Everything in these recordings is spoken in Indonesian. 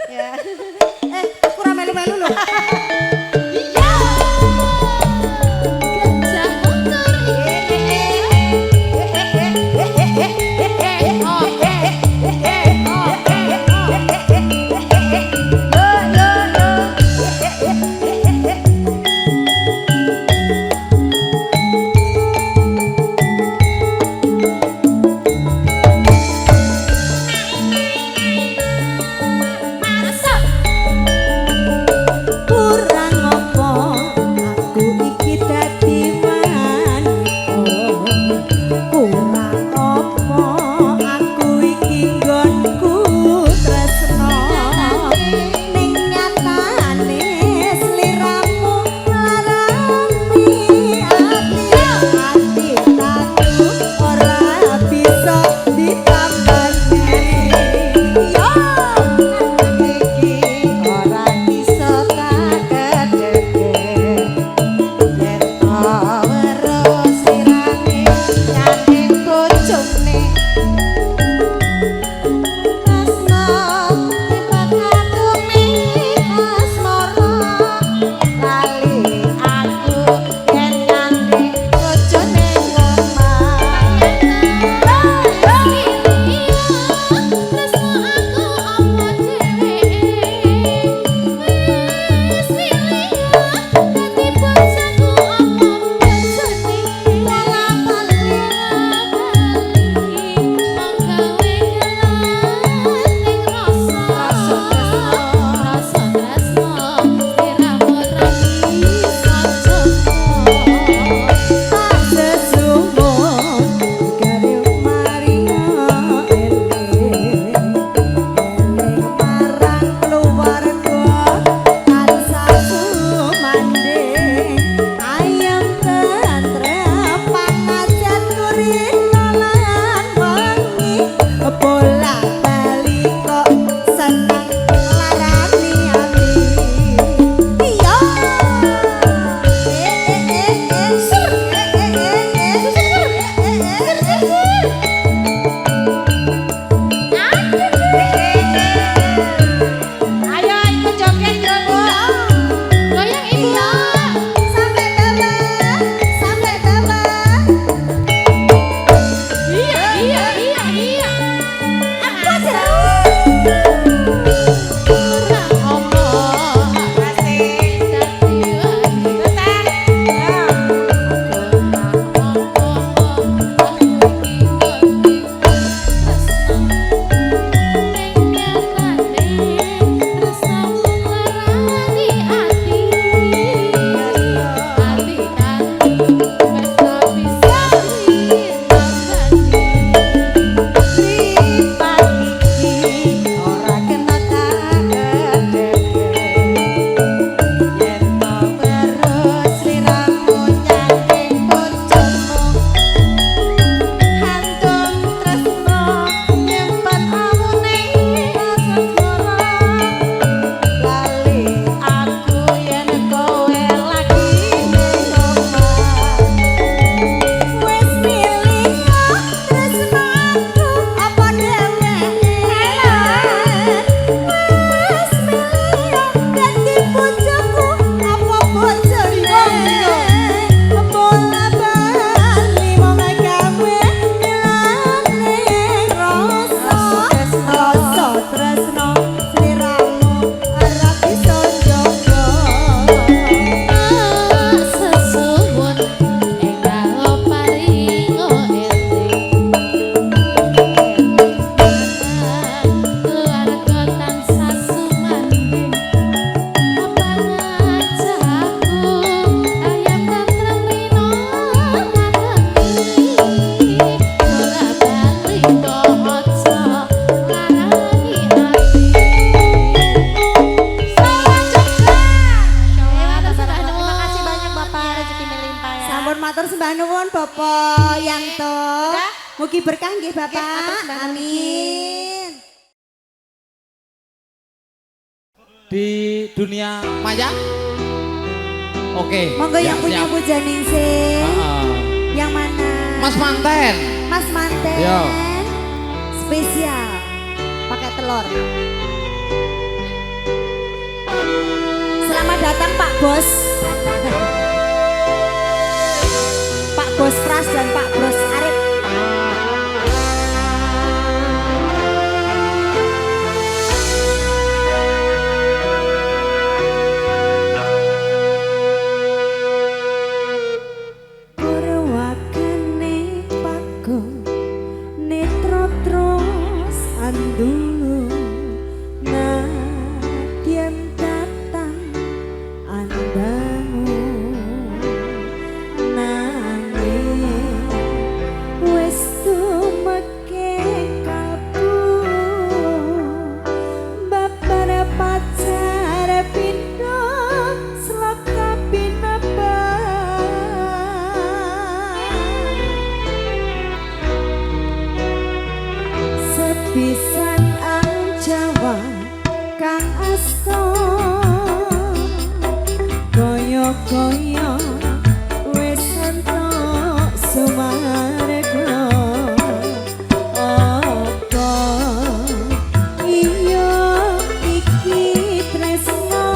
Ya. Aku ra melu-melu lho. Bapak Yanto. Mugi berkah nggih Bapak. Amin. Di dunia maya. Oke. Monggo yang punya puja ningsih. Yang mana? Mas Manten. Mas Manten. Yo. Spesial. Pakai telur. Selamat datang Pak Bos. Pak Bos Pras dan Pak Bos Arif. Perwakane Pago Netro terus andulu nadyan datang andamu nanging wis tumeke kalbu babar pacar pindho sloka pinaba sepisan ang Jawa kang asta koyo-koyo wis entuk sumarga apa iya iki tresno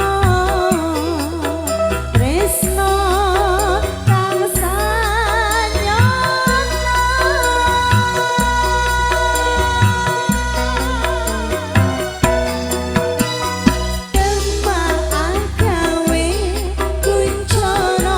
tresno kang sanyono Demang agawe kuncana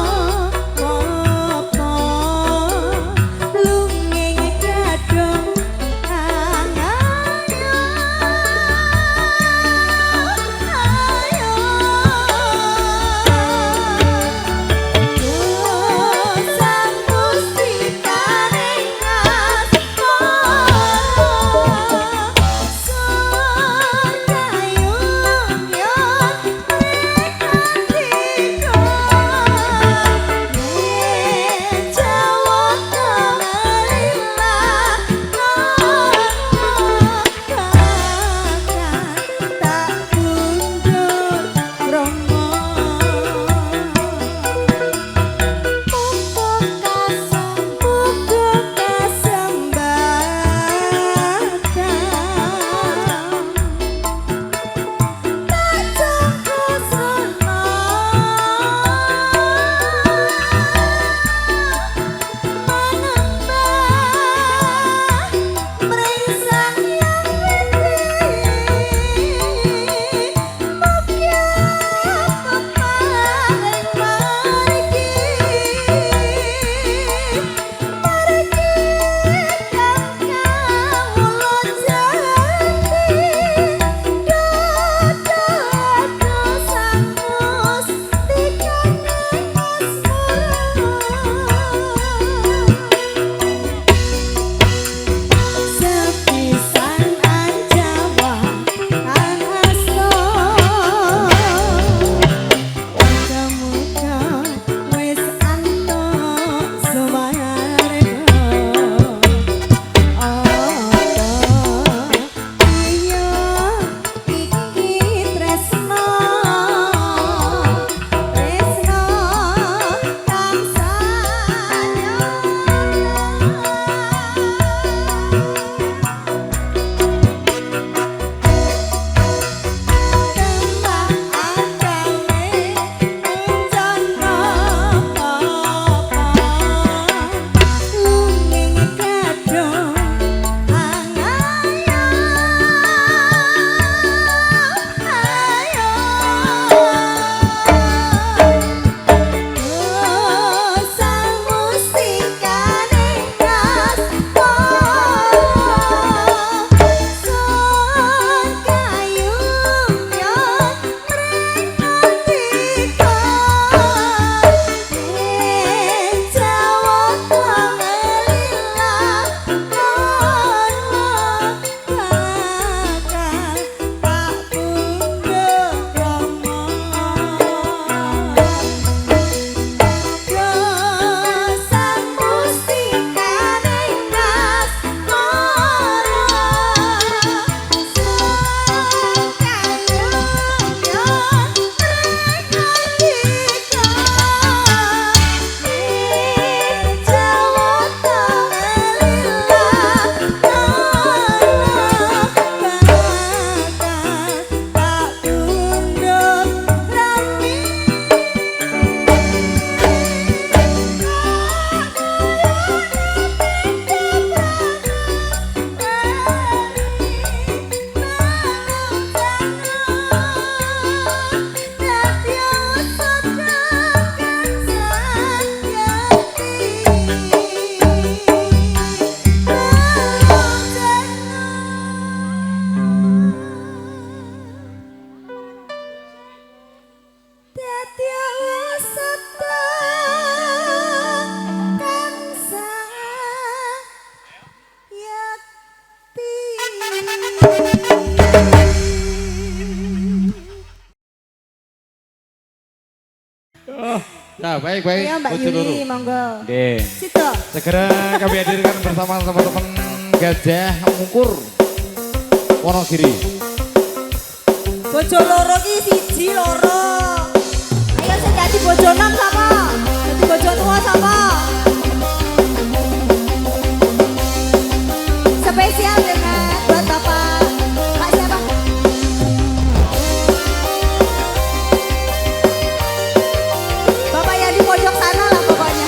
Nah, baik. Ayo Mbak Bojo loro. Yuli, monggo. Nggih. Situ. Segera kami hadirkan bersama teman-teman Gajah Mungkur Wonogiri. Bojo loro ki siji loro. Ayo sing dadi bojo nom sama. Dadi bojo tua sama. Spesial dengan buat Bapak. Pak siapa? Bapak yang di pojok sana lah pokoknya.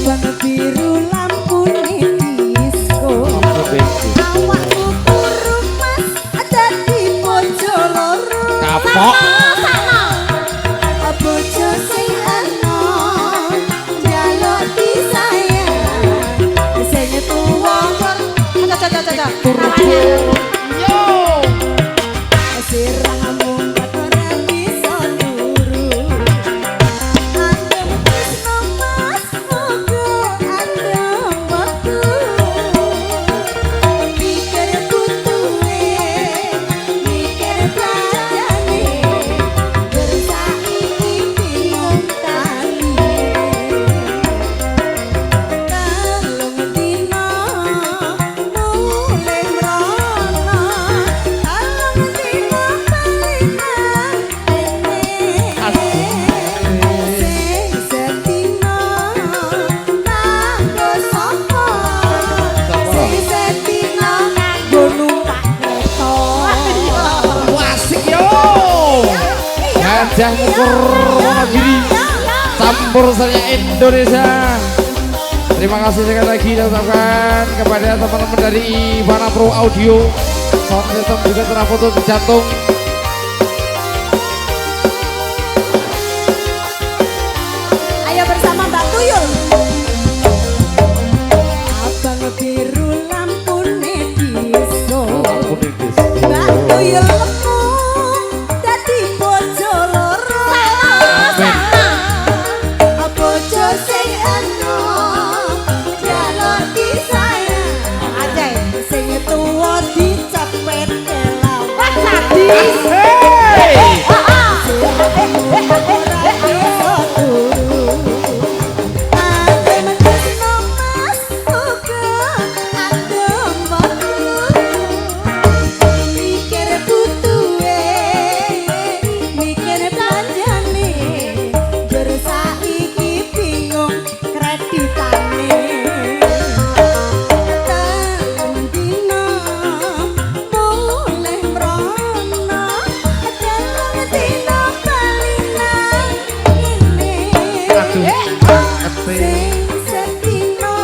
Abang biru lampu disco. Awakku turu mas ada di bojo loro. Kapok. Bojo sing enom njaluk disayang. Sing tuwa kok Yo. sirahmu ora bisa turu. Andem tresno mas moga andem waktu. Mikir butuhe, mikir bladane. Bersaiki bingung tani. Kalung dina mulai mrono. Kalung dina balikan rene. Sing sedina kanggo sapa? Sing sedina kanggo numpak kereta. Asik yo. Gajah Mungkur Wonogiri. Campur saya Indonesia. Terima kasih sekali lagi dan ucapkan kepada teman-teman dari Ivana Pro Audio. Sound system juga terfoto di jantung. Ayo bersama Mbak Tuyul. Abang biru lampune disco. Mbak Tuyul lekung dadi bojo loro. Bojo sing enom njaluk disayang. Ajay sing tuwa dicepet lawan. Hey! Sing sedina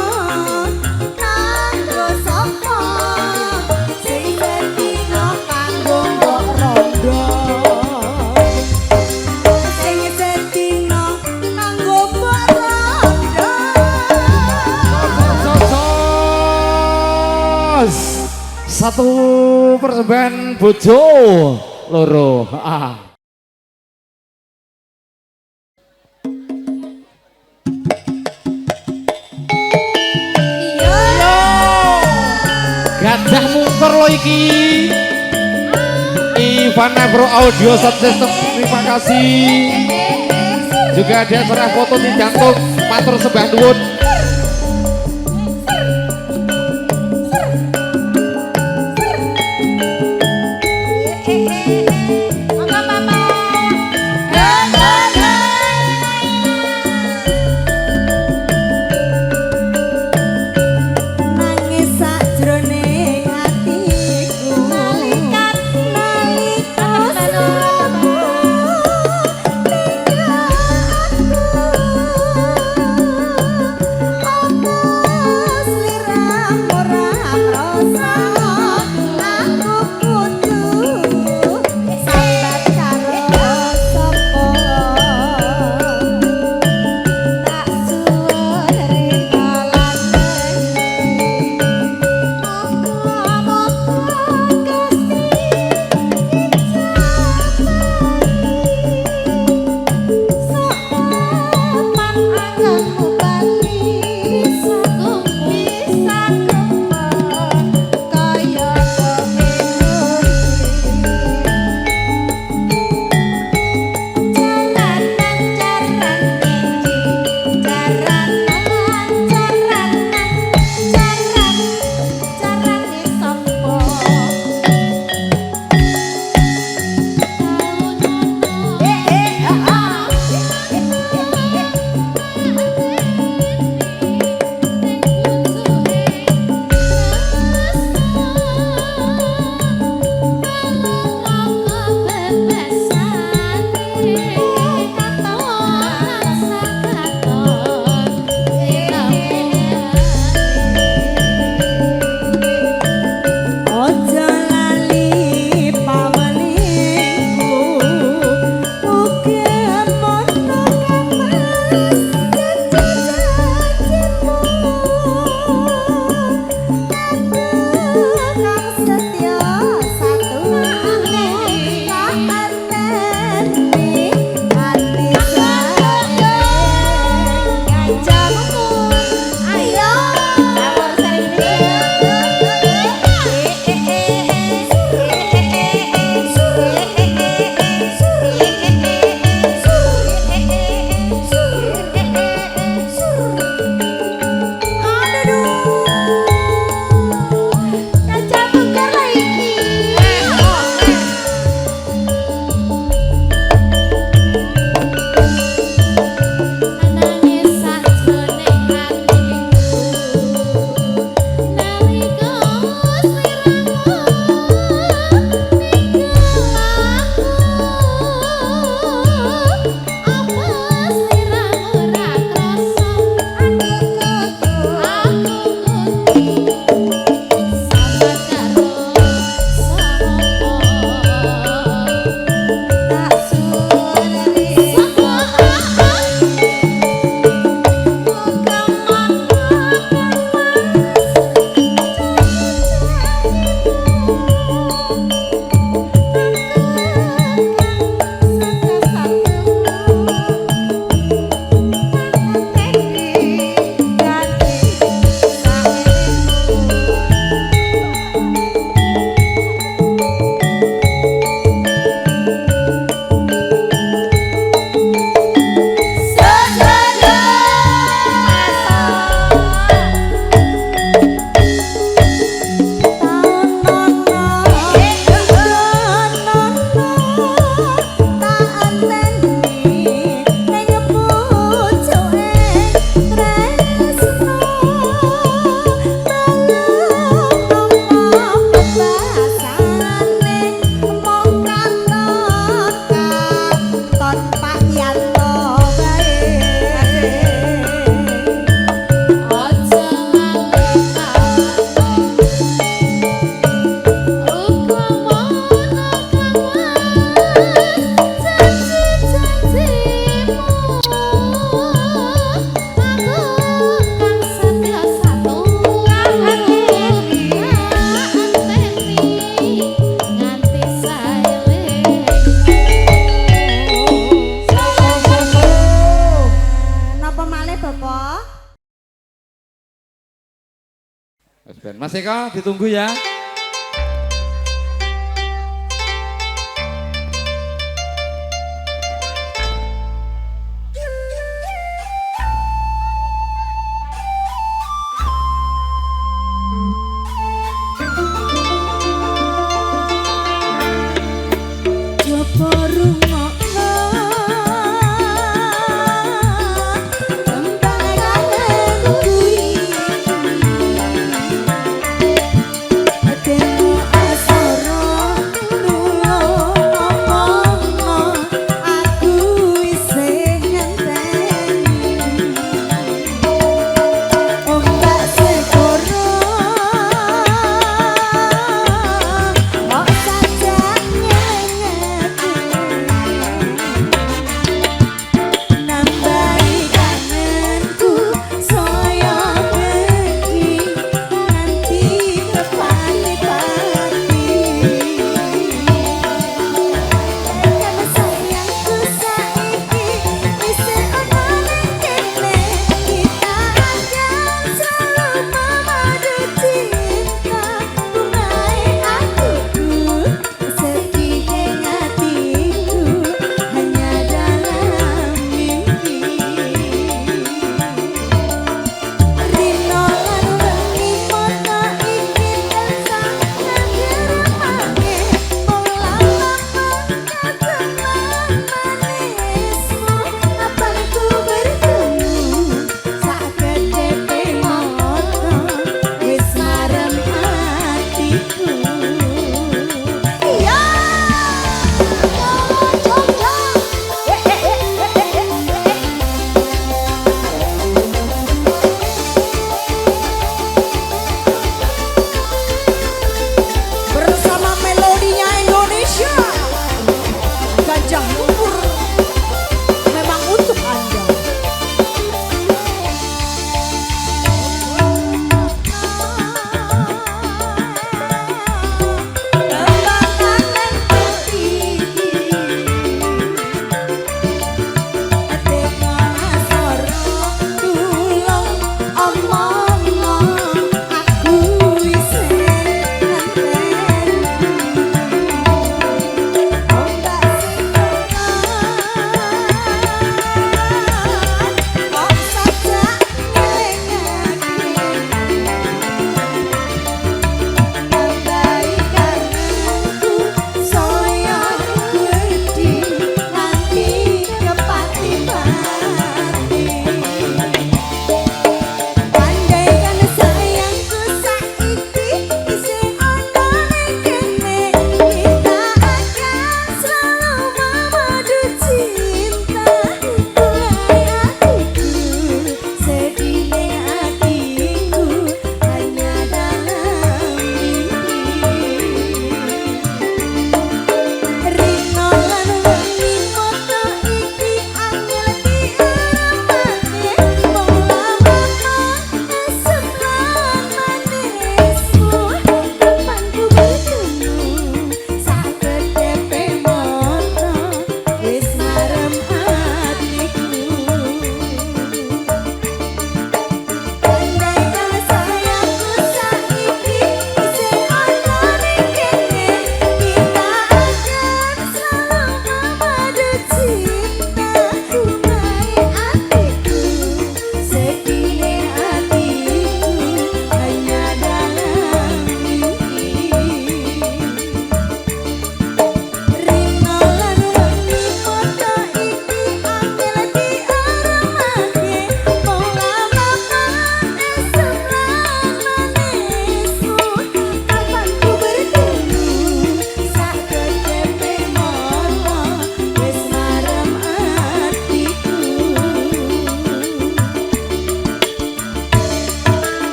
kanggo sapa? Sing sedina kanggo mbok rondo. Sing sedina kanggo mbok rondo. Sos. Satu persembahan bojo loro. Gajah Mungkur lo iki. Ivana Pro Audio Sound System, terima kasih. Juga ada serah foto di jantung, matur sembah nuwun. Nangis sajroning atiku nalika sliramu tinggal aku. Mas Eko ditunggu ya.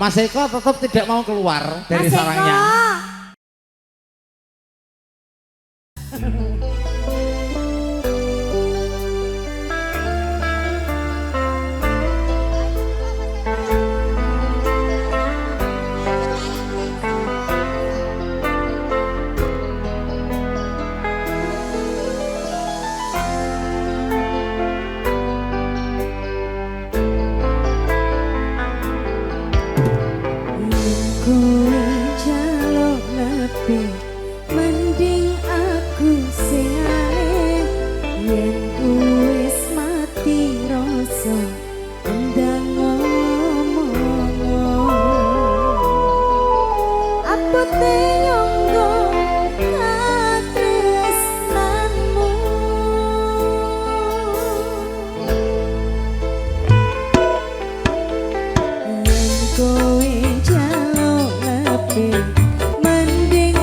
Mas Eko tetap tidak mau keluar dari Mas Eko. sarangnya. lebih mending aku sing alih yen wis mati rasa endang ngomong apa tenyonggo katresnanmu yen kowe jaluk lebih mending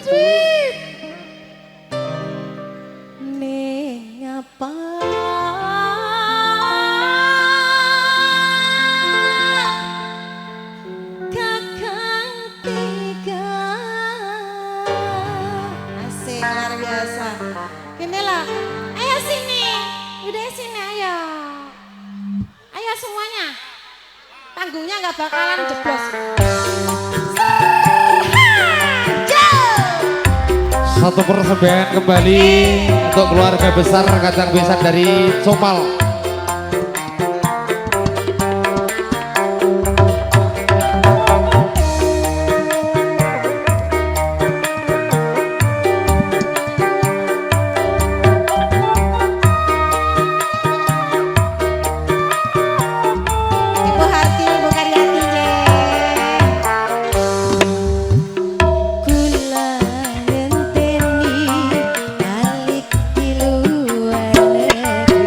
sweet. Ning apa? Kakang tiga. Asik, luar biasa. Gini lah, ayo sini, udah sini ayo. Ayo semuanya. Panggungnya nggak bakalan jeblos. Satu persembahan kembali untuk keluarga besar Kacang Besan dari Somal. Ibu Harti, Ibu Karyati, Kula ngenteni balik di luar negeri.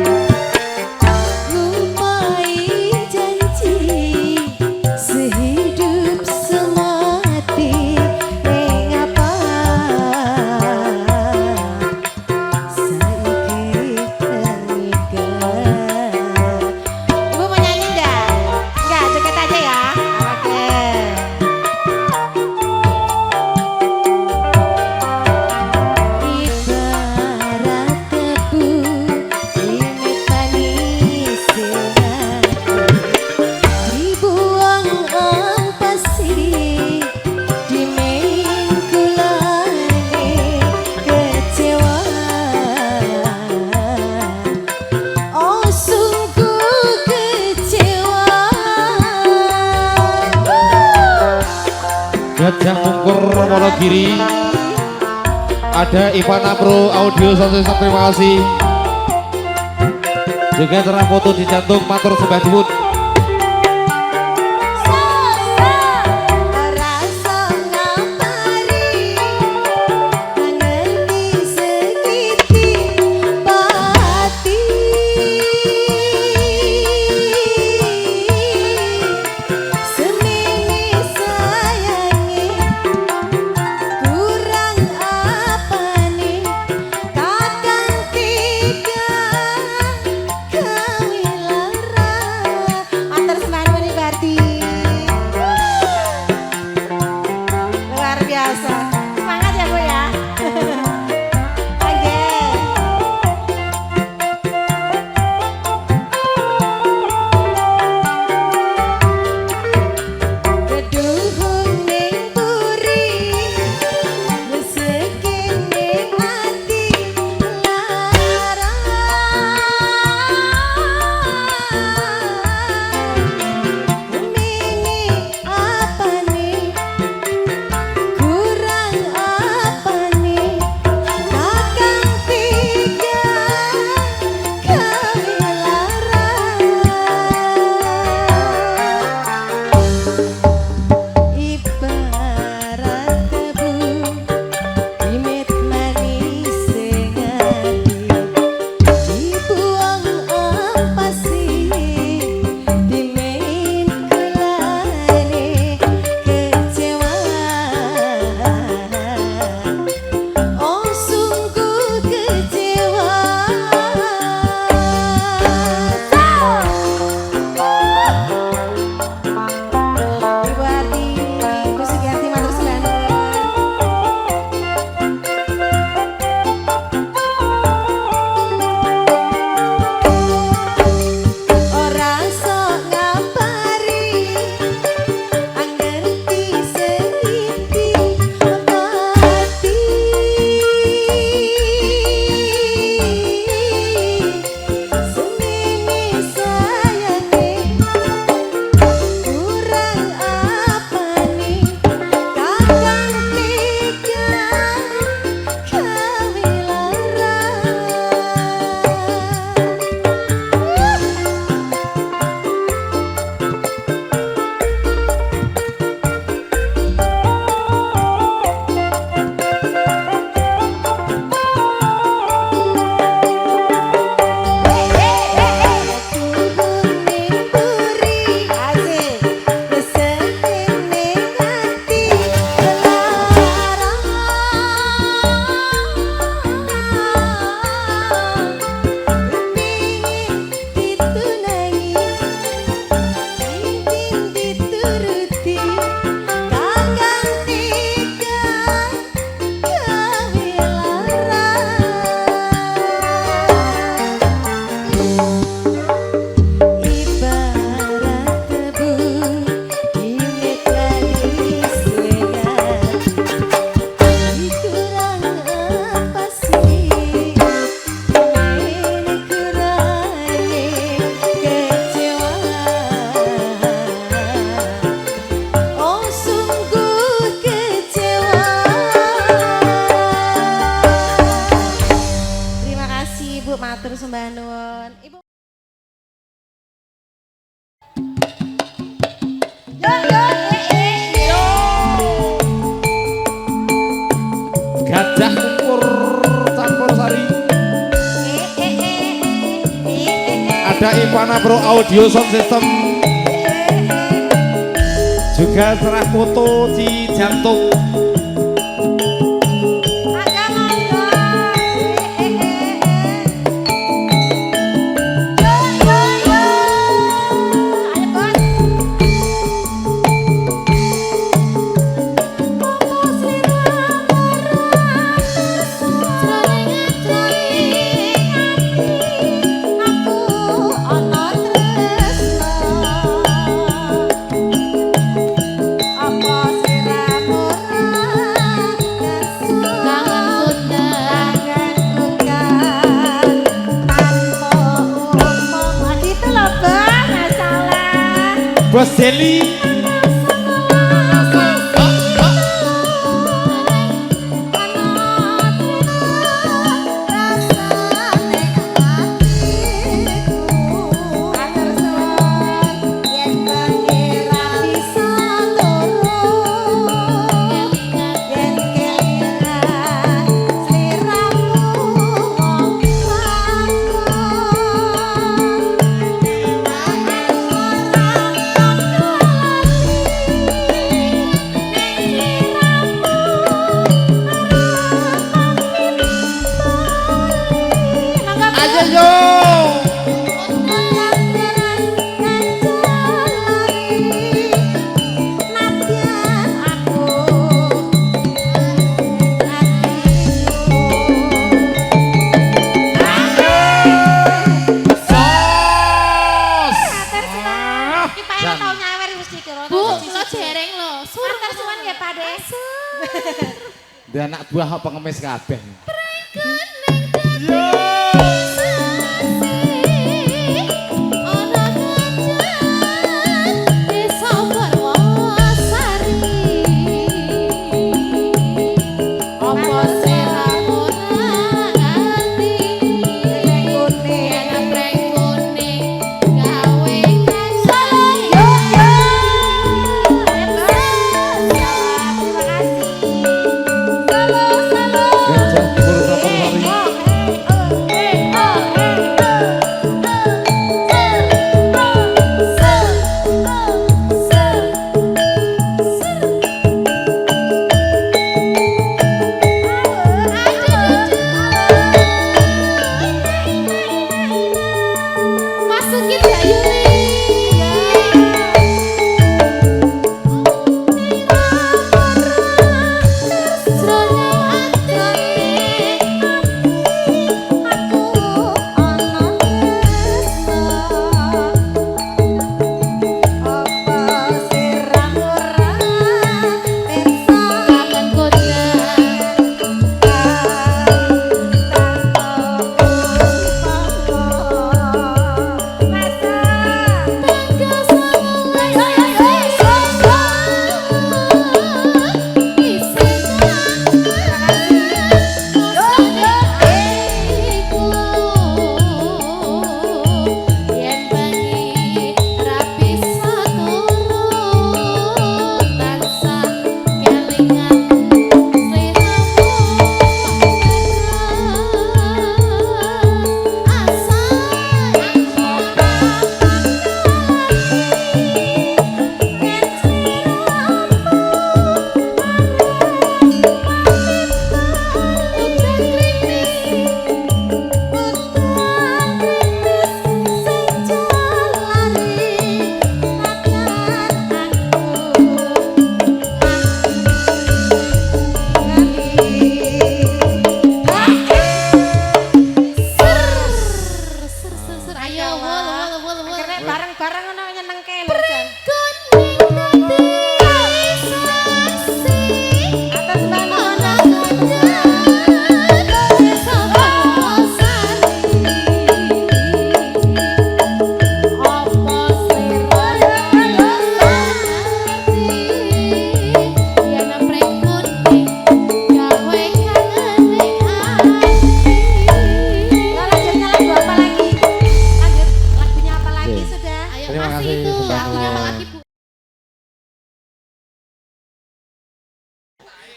Rumai janji sehidup semati. Mengapa saiki ternikah? Ibu mau nyanyi enggak? Enggak, joget aja ya. Oke. Ibarat tebu dimetani singati, dibuang ampasi dimain kulane kecewa. Oh sungguh kecewa. Gajah Mungkur Wonogiri. Ada Ivana Pro Audio Sound, terima kasih. Juga terang foto dicantum matur sembah nyuwun. Rasa ngapari ngerti sekiti pati semini sayangi kurang apa nih kakang tiga kami larang. sembah nuwun. Ibu. Yo. Gajah Mungkur campur sari. Ada Ivana Pro Audio Sound System. Juga serah foto Ci Jantung. Ada mangga. Bos Deli. Dan anak buah pengemis kabeh. Gajah Timur Sapar Sari.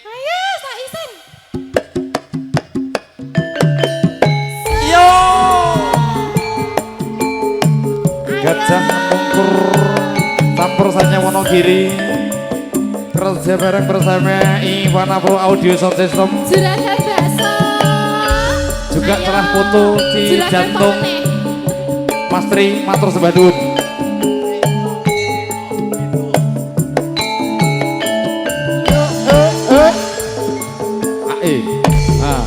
Ayo, sak isin. Yo. Gajah mungkur campur sanya Wonogiri. Kerja bareng bersama Iwan Apro Audio Sound System. Juragan bakso. Juga Ayo. telah foto di Juragan jantung pone. Mas Tri matur sebadun. Ae. Ah.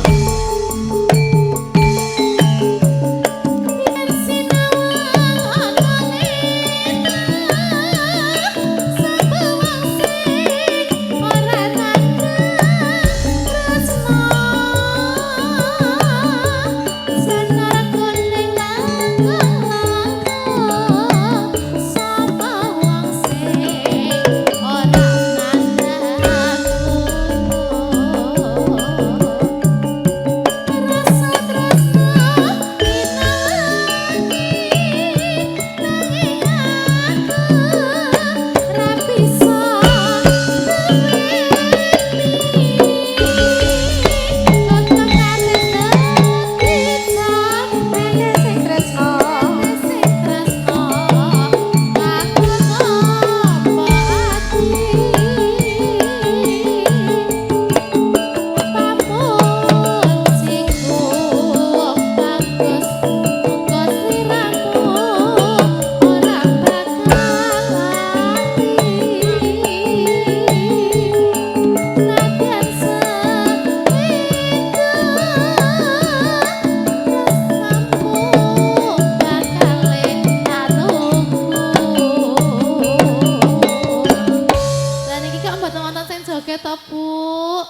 Joget to, Bu.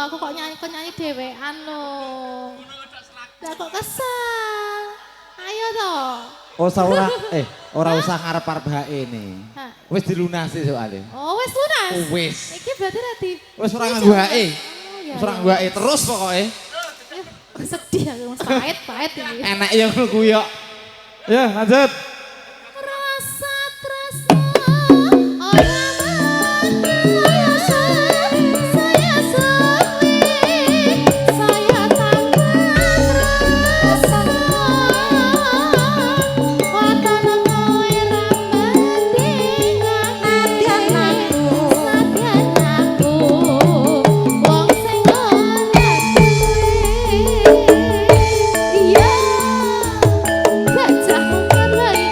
Aku kok nyanyi dhewean lho. Lah kok kesel. Ayo to. Ora usah ngarep-arep hae nih. Hah. Wis dilunasi soalnya. Oh, wis lunas. Wis. Iki berarti rati. Wis ora nganggo hae. Oh, iya, Wis ora iya. nganggo hae terus pokoke. Sedih aku, pahit ini. Enak yang kuwi yo. Ya, lanjut. Rasa tresno ora mandang saya sepi saya tangan rasa watono kowe ra mending sadyan aku wong sing ora duwe iya gajah mungkin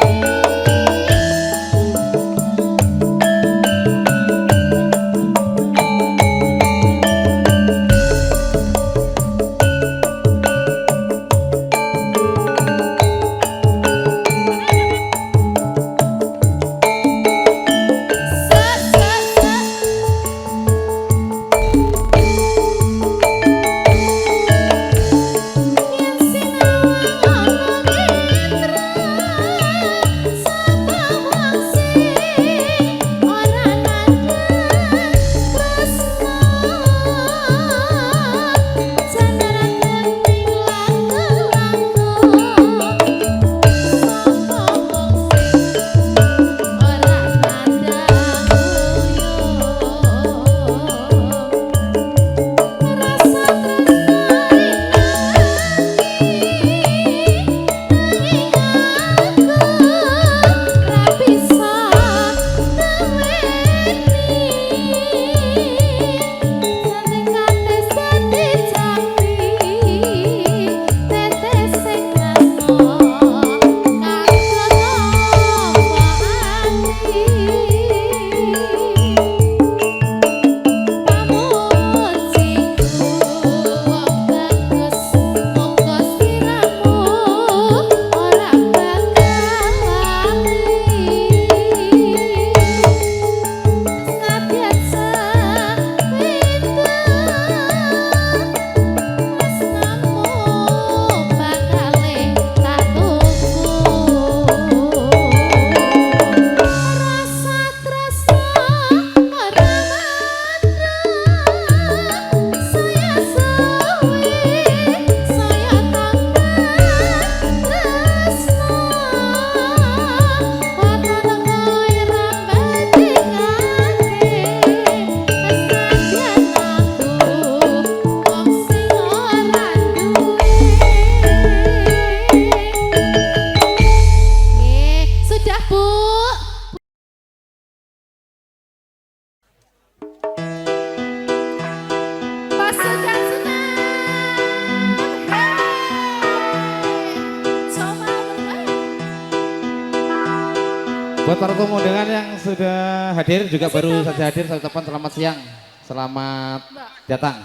Buat para tamu undangan yang sudah hadir juga baru saja hadir, saya ucapkan selamat siang, selamat datang.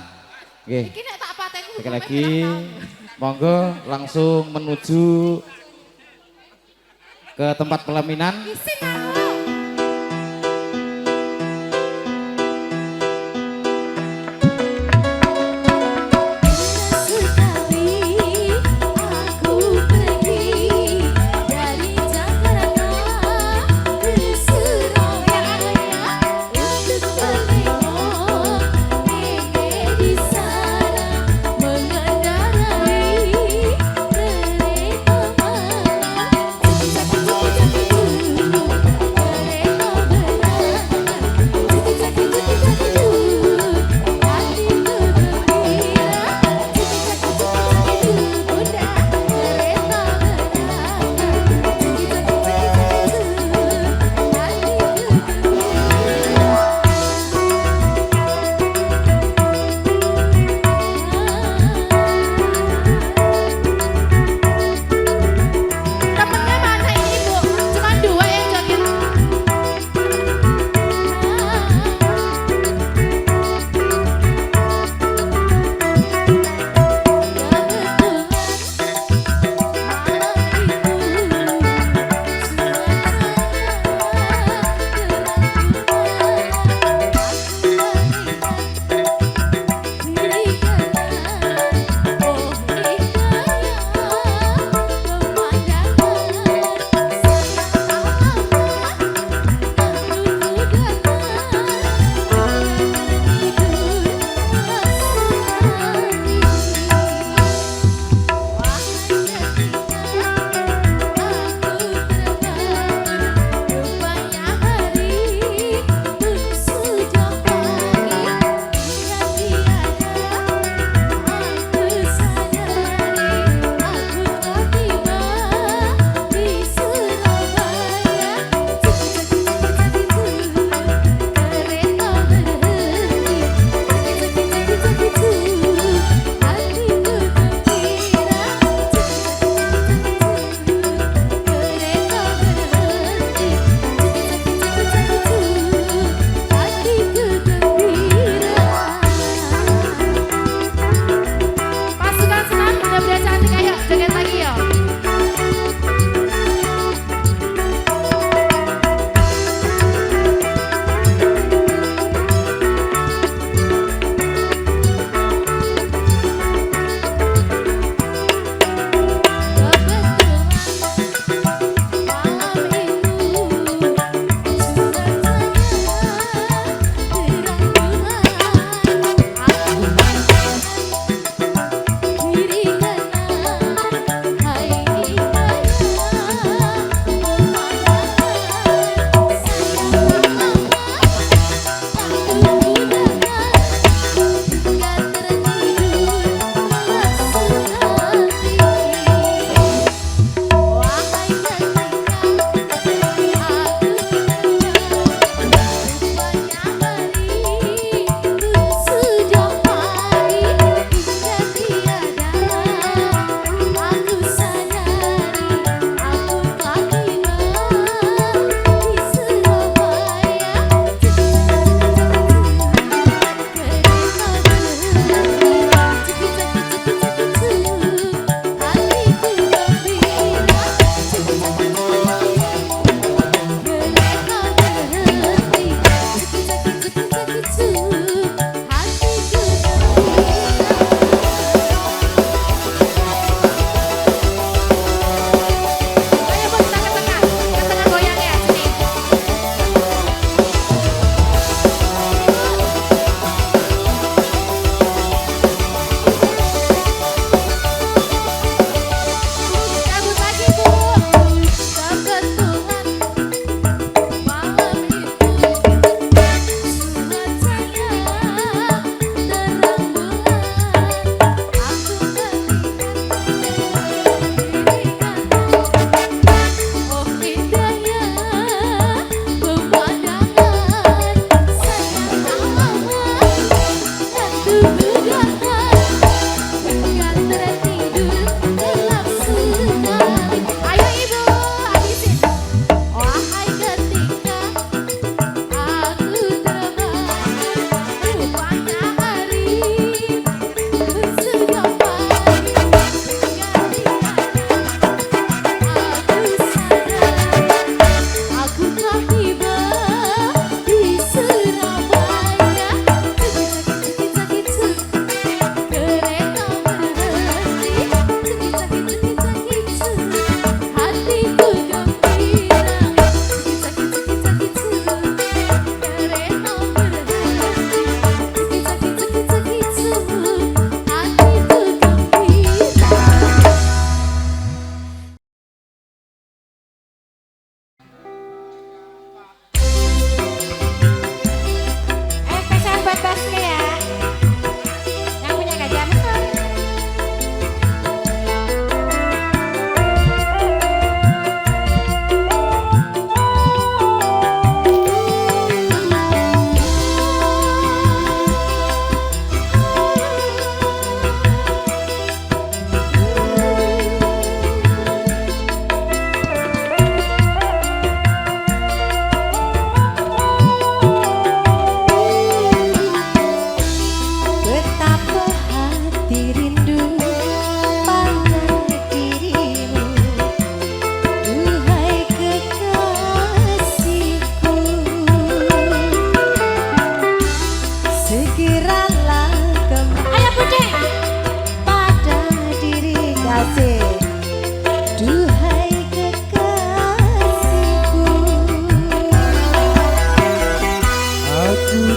Oke. Iki nek tak pateni Sekali lagi, monggo langsung menuju ke tempat pelaminan. isin aku. Sekali aku pergi dari Jakarta ke Surabaya untuk bertengok nenek di sana mengendarai kereta malam.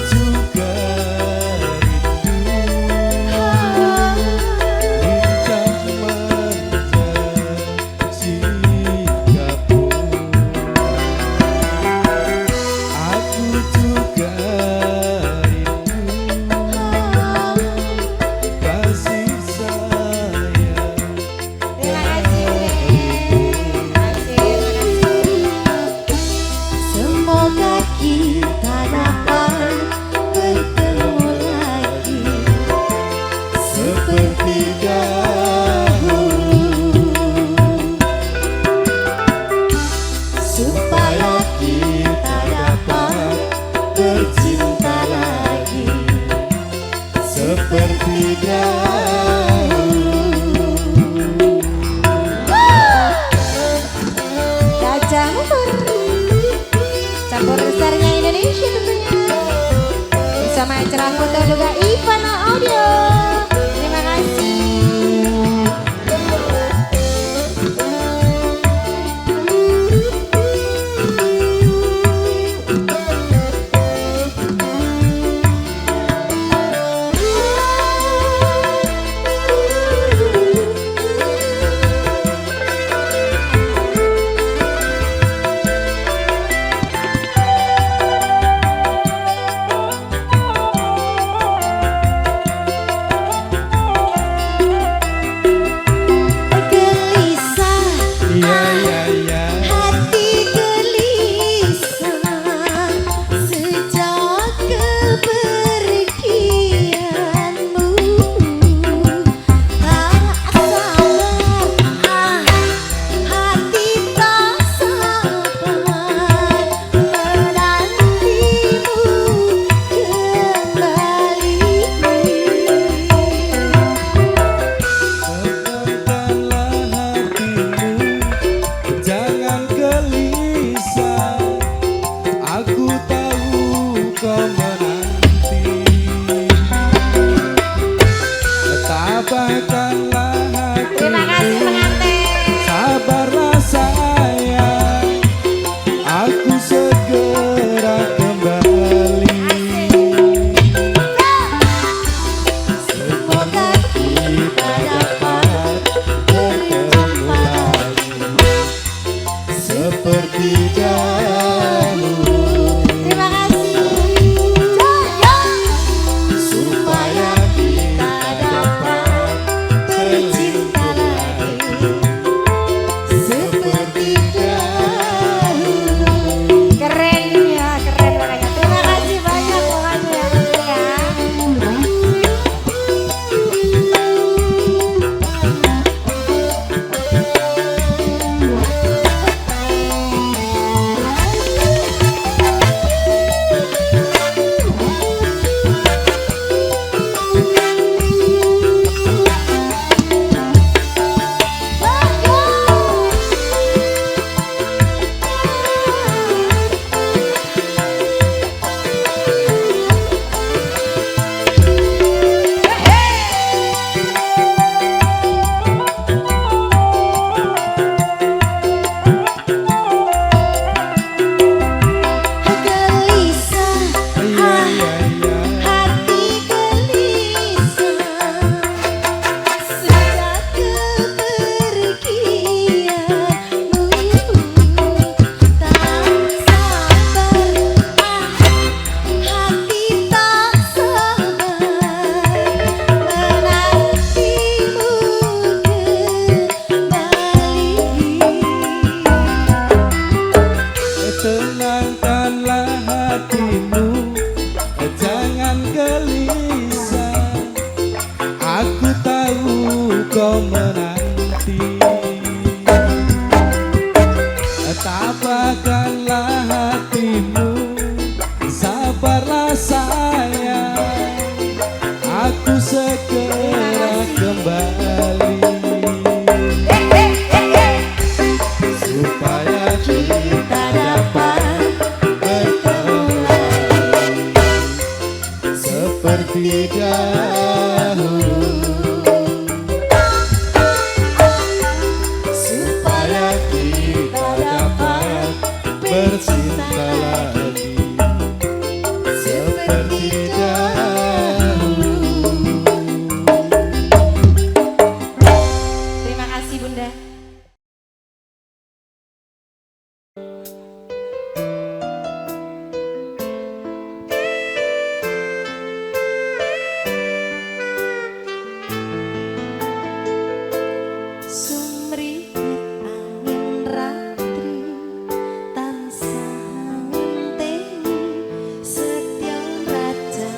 juga Semoga kita dapat bertemu lagi seperti dahulu, supaya kita dapat bercinta lagi seperti dahulu. Gajah Mukur campur besarnya Indonesia tentunya bersama acara foto juga Ivana Audio. Terima kasih. Terima kasih pengantin. Sabarlah sayang, aku segera kembali. Semoga kita dapat berjumpa lagi seperti dahulu. Terima kasih. Supaya kita dapat bercinta lagi seperti dahulu. Keren ya, keren makanya. Terima kasih banyak pokoknya ya. Tenangkanlah hatimu, jangan gelisah. Aku tahu kau menanti. Tabahkanlah hatimu, sabarlah sayang, aku segera kembali. Supaya kita dapat bertemu lagi seperti dahulu. Supaya kita dapat bercinta lagi seperti lebih dahulu. Terima kasih Bunda. Sumripit angin ratri tansah ngenteni setya raja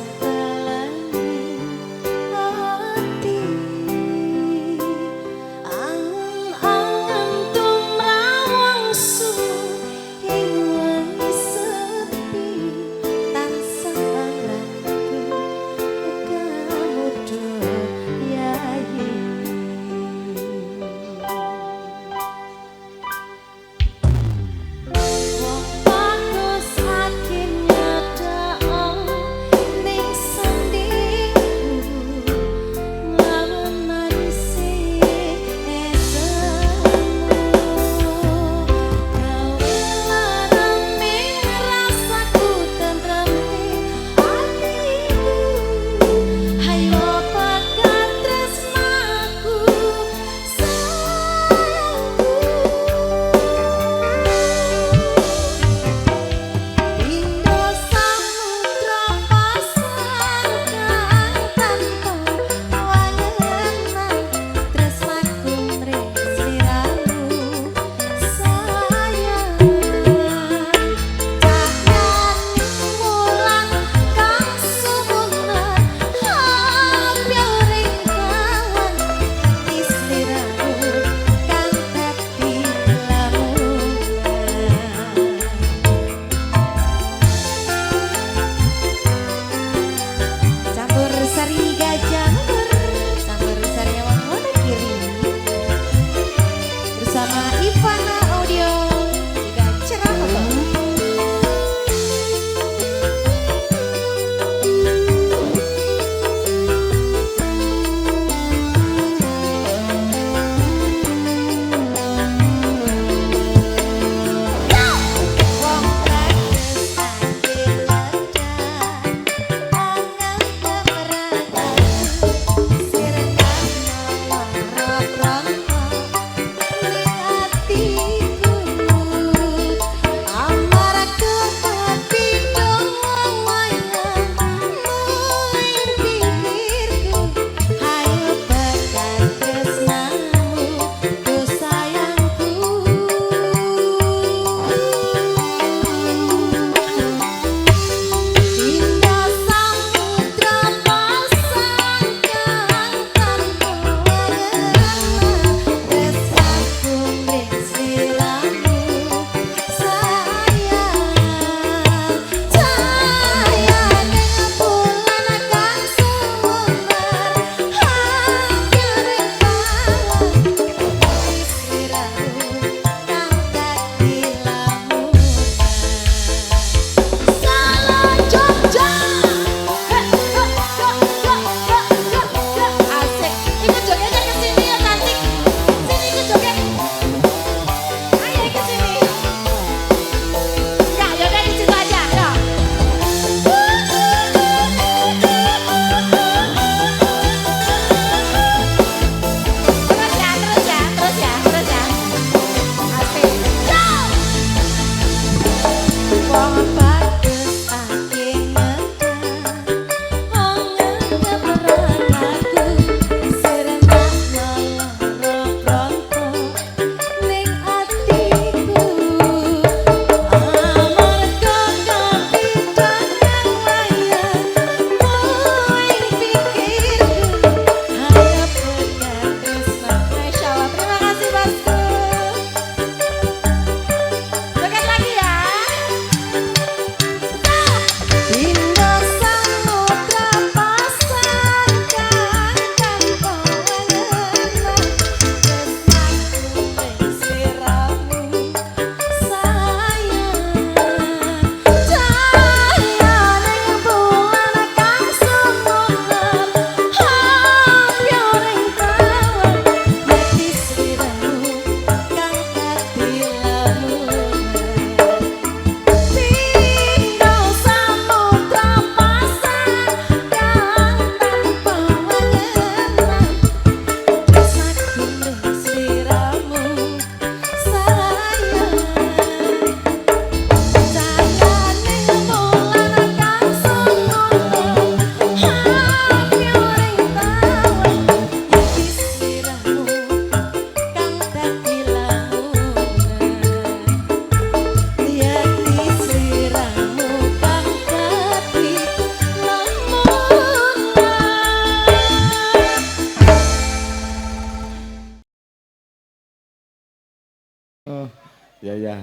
Ya ya.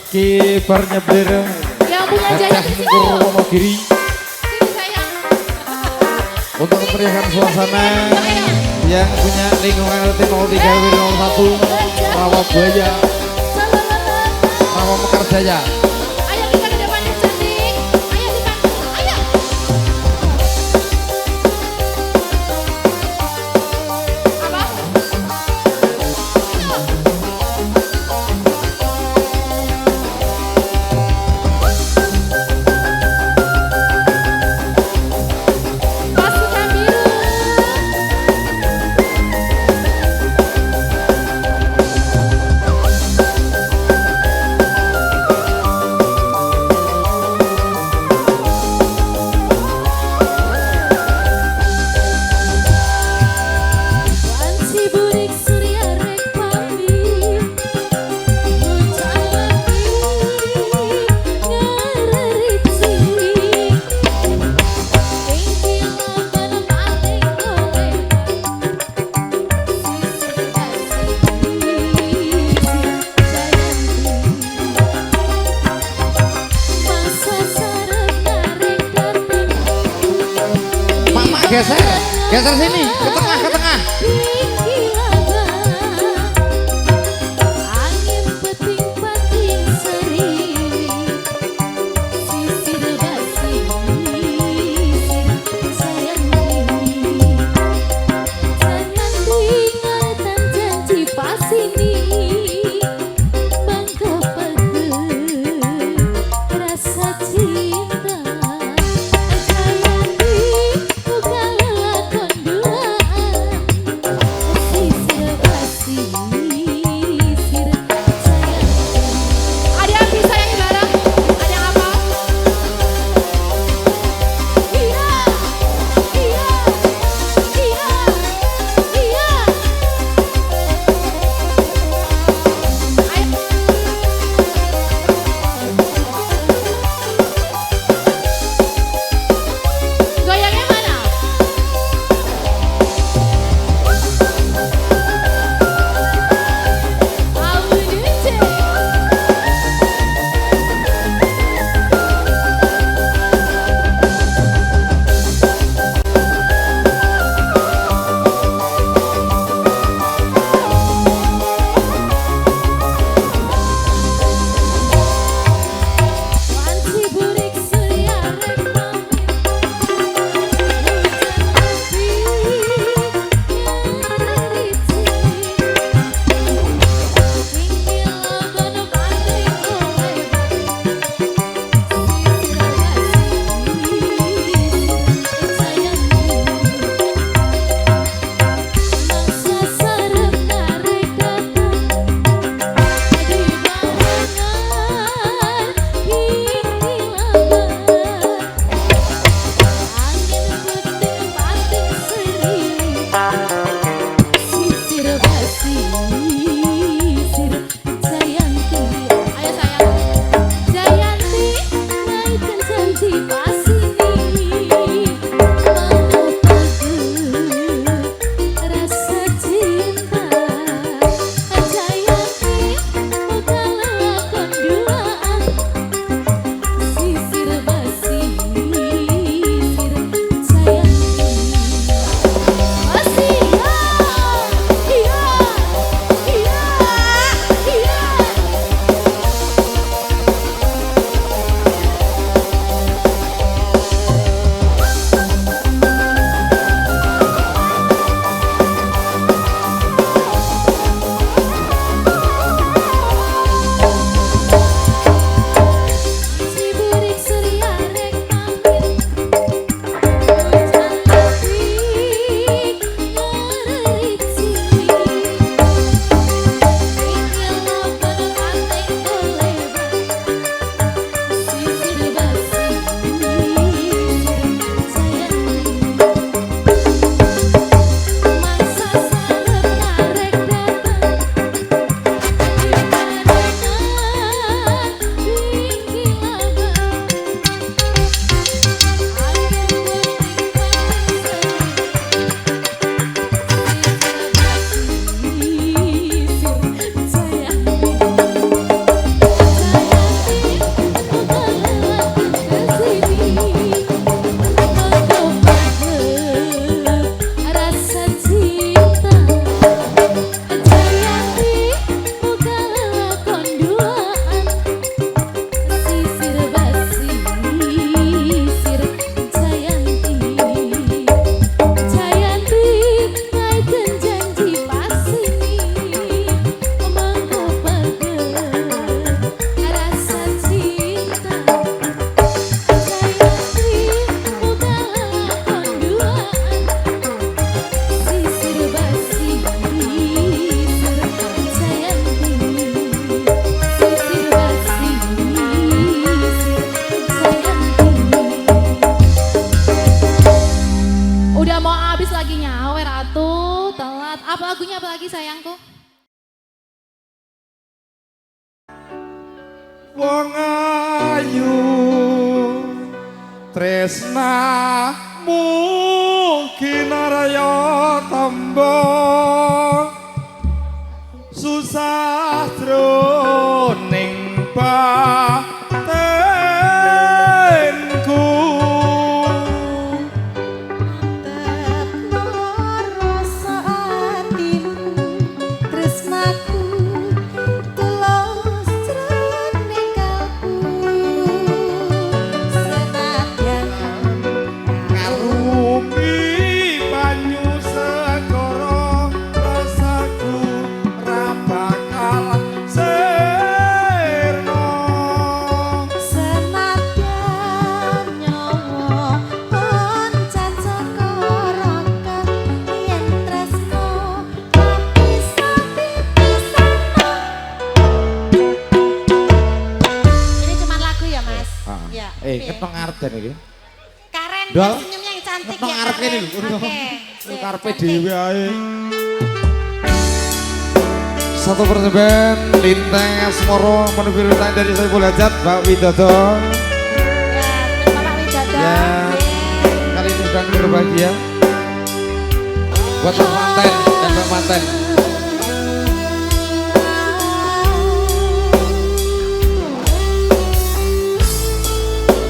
Kibarnya bler. Yang punya Gajah jajan di sini. Mungkur Wonogiri. Sini sayang. Untuk memeriahkan suasana yang punya lingkungan RT 03 RW 01 Rawabuaya Rawa Mekarjaya. Ayo kita ke depan yang cantik. Ayo kita. Ayo. Apa? Pasukan biru. Wanci burik surya rek pamit bocah lagi ngarerici ing kilaban paling golek sisir kasih masa sarep narek dateng Mama geser sini ke tengah ke tengah. Angin peting-peting seri sisir basi sayang jangan tinggalkan janji pas ini bangga pegel rasa cinta sayang bukan lelakon duaan Apa lagunya apa lagi sayangku? Wong ayu tresnamu kinaraya tamba susah jroning batinku Tepno rasa atimu tresnaku tulus jroning kalbu senadyan ngarupi banyu segara rasaku ra bakal sirna senadyan nyawa pancen sakarakan yen tresno bisa-bisana. Ini cuma lagu ya mas? Ya. ketong arten iki Karen Dol. senyumnya yang cantik Ketong ya arep Karen. ini lho. Oke. Sip, karepe cantik. dhewe ae satu persembahan Lintang Asmoro menuju Lintang dari Saiful Hajat Mbak Widodo Ya, terus Bapak Widodo. Ya. kali ini sedang berbahagia buat Pak Manten dan Mbak Manten.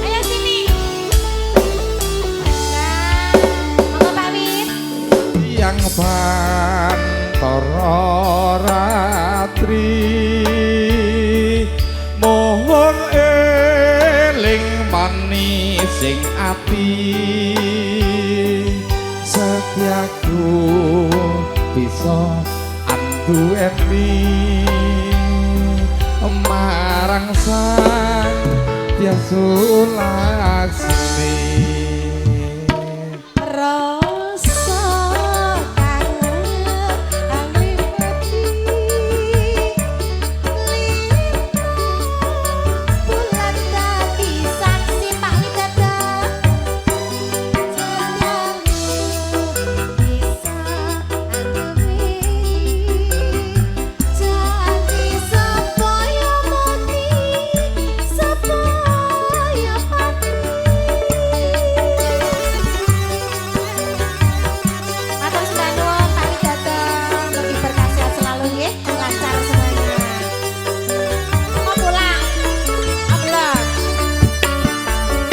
Ayo sini. Nah, monggo Pak Wid. Yang Bantara Ratri mohon eling manis sing ati setiaku bisa anduweni marang sang Tiasu Laksmi. Rasa kangen anglipati lintang bulan dadi saksi Pak Widodo setiamu bisa anduweni janji supaya mati supaya pati. Matur sudah nuwun Pak Widodo, mugi berkah sehat selalu nggih, lancar semuanya. Mau pulang? Mau belum?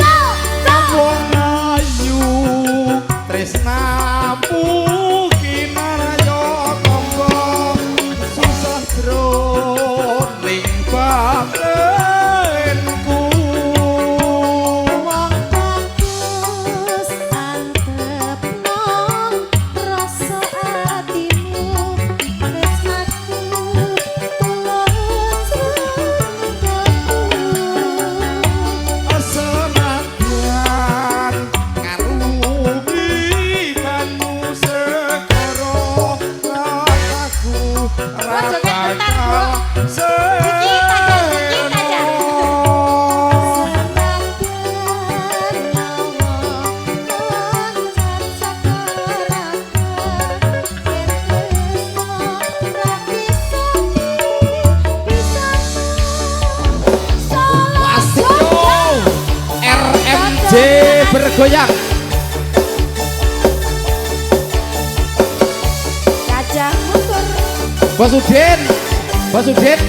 Go! Go! Wong ayu tresnamu kinaraya tamba susah jroning batinku Wong bagus antep nang rasa atimu tresnaku tulus renungku. senadyan ngarupi banyu segara rasaku ra Wah, joget bentar, bakal Dikit aja. sirna. Asik yo RMJ bergoyang Gajah mundur. Basudin Basudin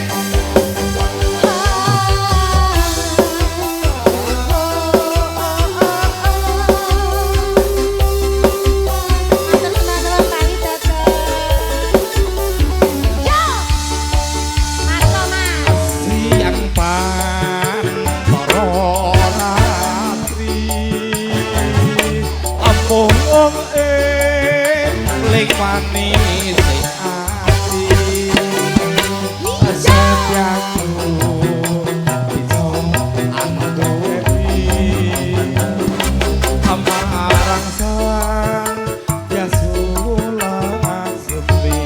siang Bantara Ratri amung eling manis sing ati setiaku bisa anduweni marang sang Tiasu Laksmi.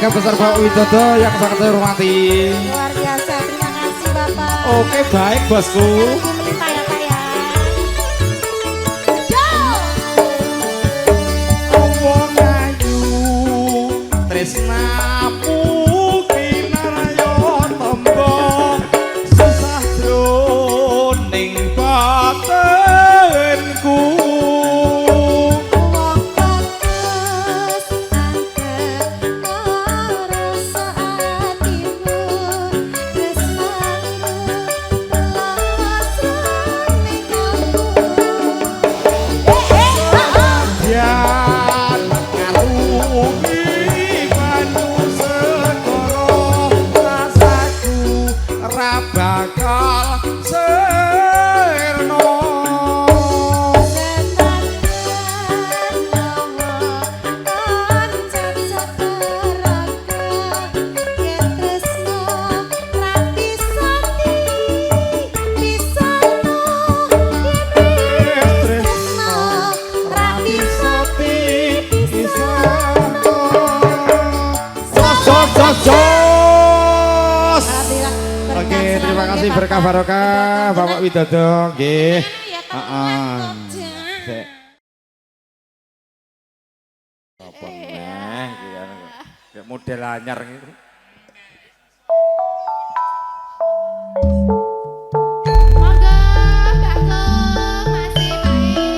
keluarga besar Bapak Widodo yang sangat saya hormati. Luar biasa, terima kasih Bapak. Oke, baik bosku. Lagi melimpah ya Pak ya. Wong ayu tresnamu kinaryo tombo susah jroning batinku. Wong tetes angket ngerasa atimu tresnamu lawas ning aku. Jan ngarungi banyu segara rasaku ra bakal sirna. Jos. Oke, terima kasih berkah barokah Bapak Widodo nggih. Heeh. Sik. Apa neh iki kan model anyar gitu. Monggo, Mbak Gung, masih baik.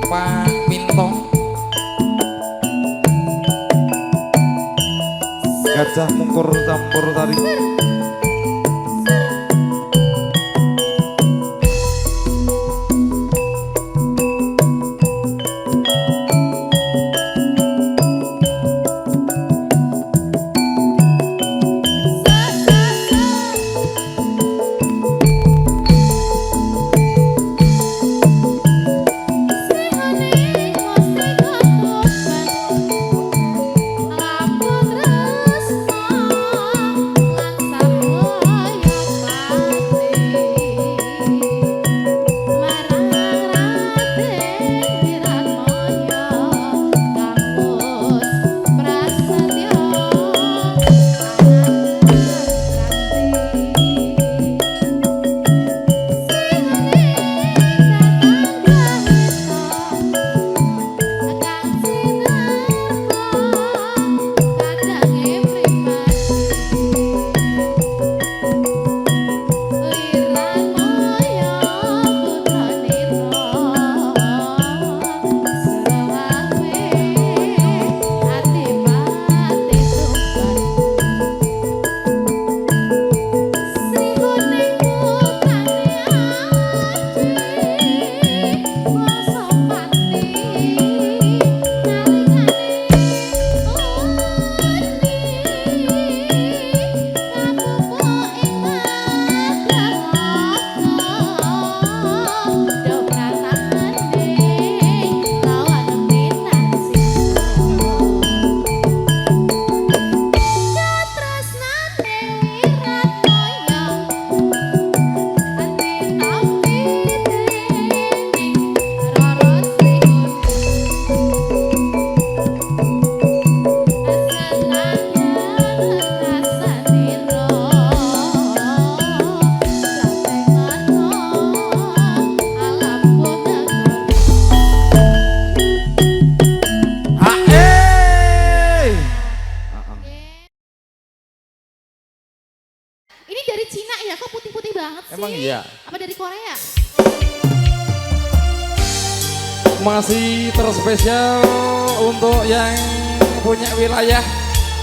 Mbak Minto. Gajah mungkur campur tari. Lampun resno Emang iya? Apa dari Korea? Masih terspesial untuk yang punya wilayah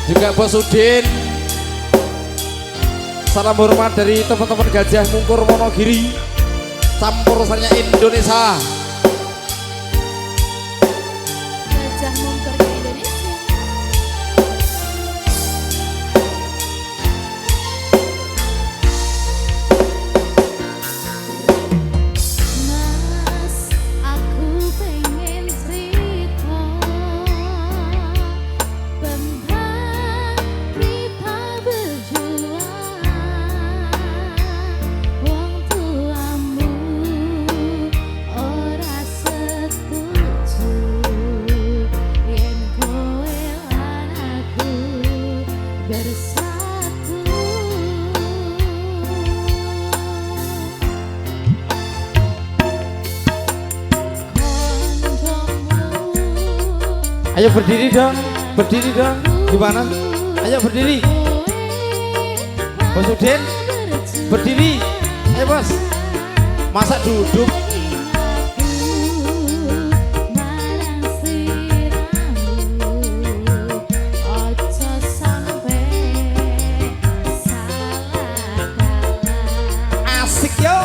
juga Bos Udin. Salam hormat dari teman-teman Gajah Mungkur Wonogiri, campur sarinya Indonesia. Gajah Mungkur Indonesia. Mas, aku pengen cerita tentang kita berjuang. Wong tuamu ora setuju yen kowe lan aku bersatu. Ayo berdiri dong, berdiri dong. Gimana? Ayo berdiri. Bos Udin, berdiri. Ayo bos. Masa duduk? Asik yo.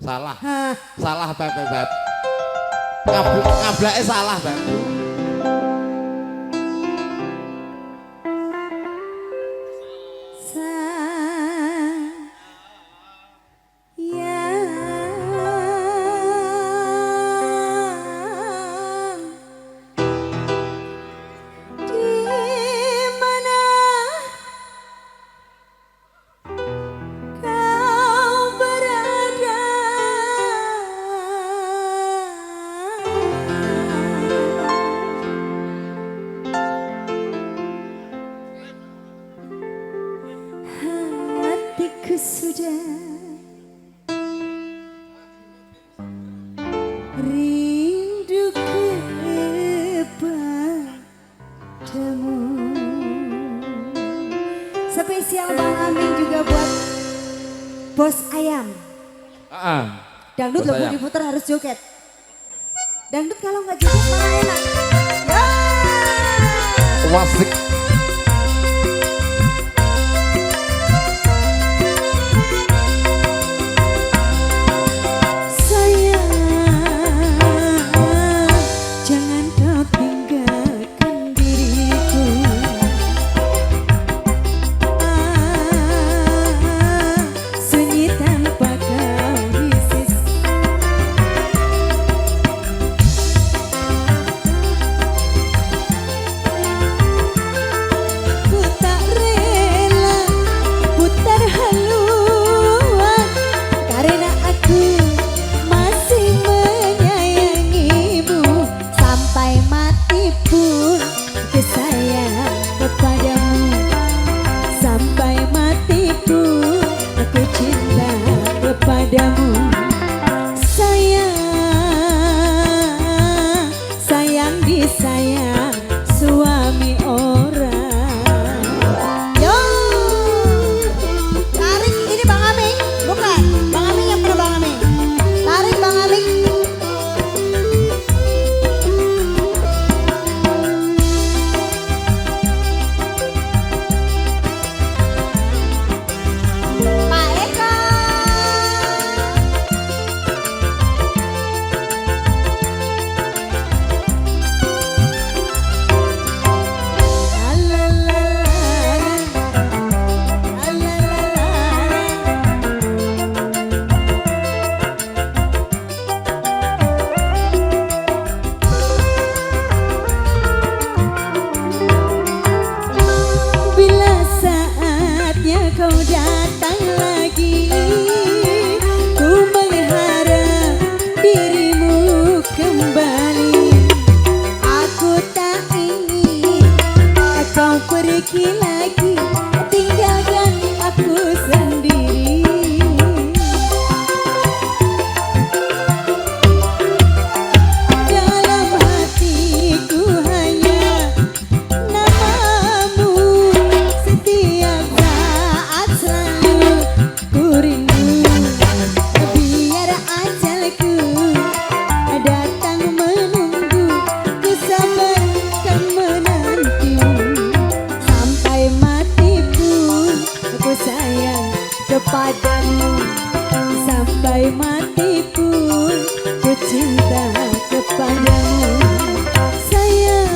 Salah. Hah. Salah Beb. Ngablake salah, Beb. Hatiku sudah rindu kepadamu. Spesial Bang Aming juga buat Bos Ayam. Dangdut Bos loh Ayam. diputar harus joget. Dangdut kalau nggak joget malah enak. Ya. Wasik. Jangan kau tinggalkan diriku. Sunyi tanpa kau di sisi. Ku tak rela putar haluan karena aku masih menyayangimu sampai mati pun aku sayang kepadamu. Sampai mati pun aku cinta kepadamu. Sayang, sayang disayang suami orang. Yo, tarik ini Bang Aming, bukan Bang Aming yang pernah Bang Aming. Tarik Bang Aming. Pak Eka. Bila saatnya kau datang lagi, ku mengharap dirimu kembali. Aku tak ingin kau pergi lagi, tinggalkan aku sendiri. Dalam hatiku hanya namamu, setiap saat selalu ku rindu. Biar ajalku datang menunggu, ku sabarkan menantimu. Sampai mati pun aku sayang kepadamu. Sampai mati pun ku cinta kepadamu. Sayang,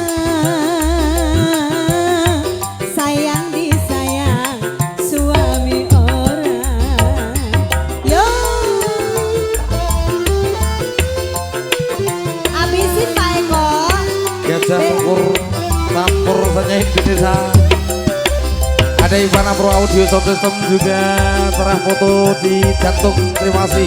sayang disayang suami orang. Yo, habisin Pak Eko. Gajah Ukur Campur Sanya Indonesia. Ada Ivana Pro Audio Sound System juga terah foto di jantung. Terima kasih.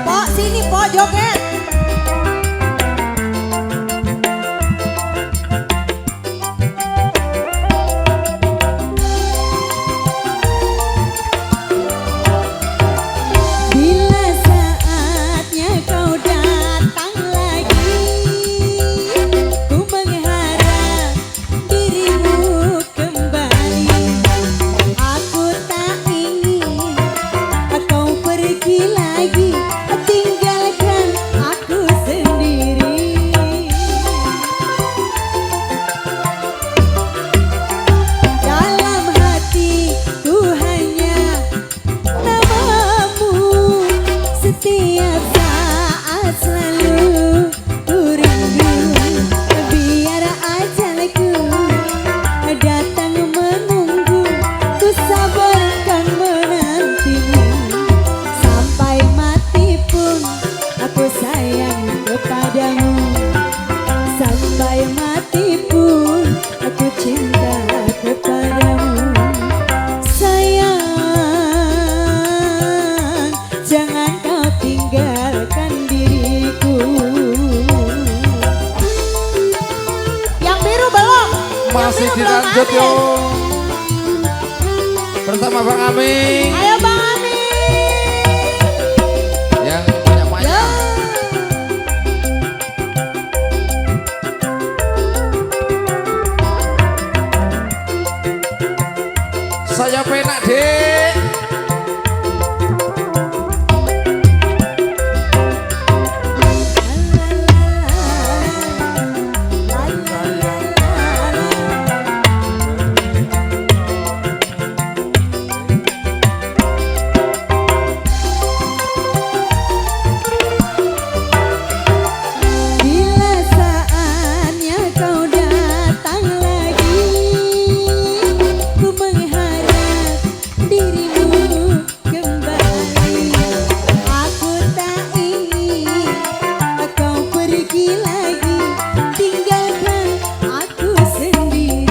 Pok sini Pok joget. Bila saatnya dilanjut yo. Bersama Bang Aming. Ayo Bang Ami. Yang banyak-banyak. Saya penak dek. Bila saatnya kau datang lagi, ku mengharap dirimu kembali. Aku tak ingin kau pergi lagi, tinggalkan aku sendiri.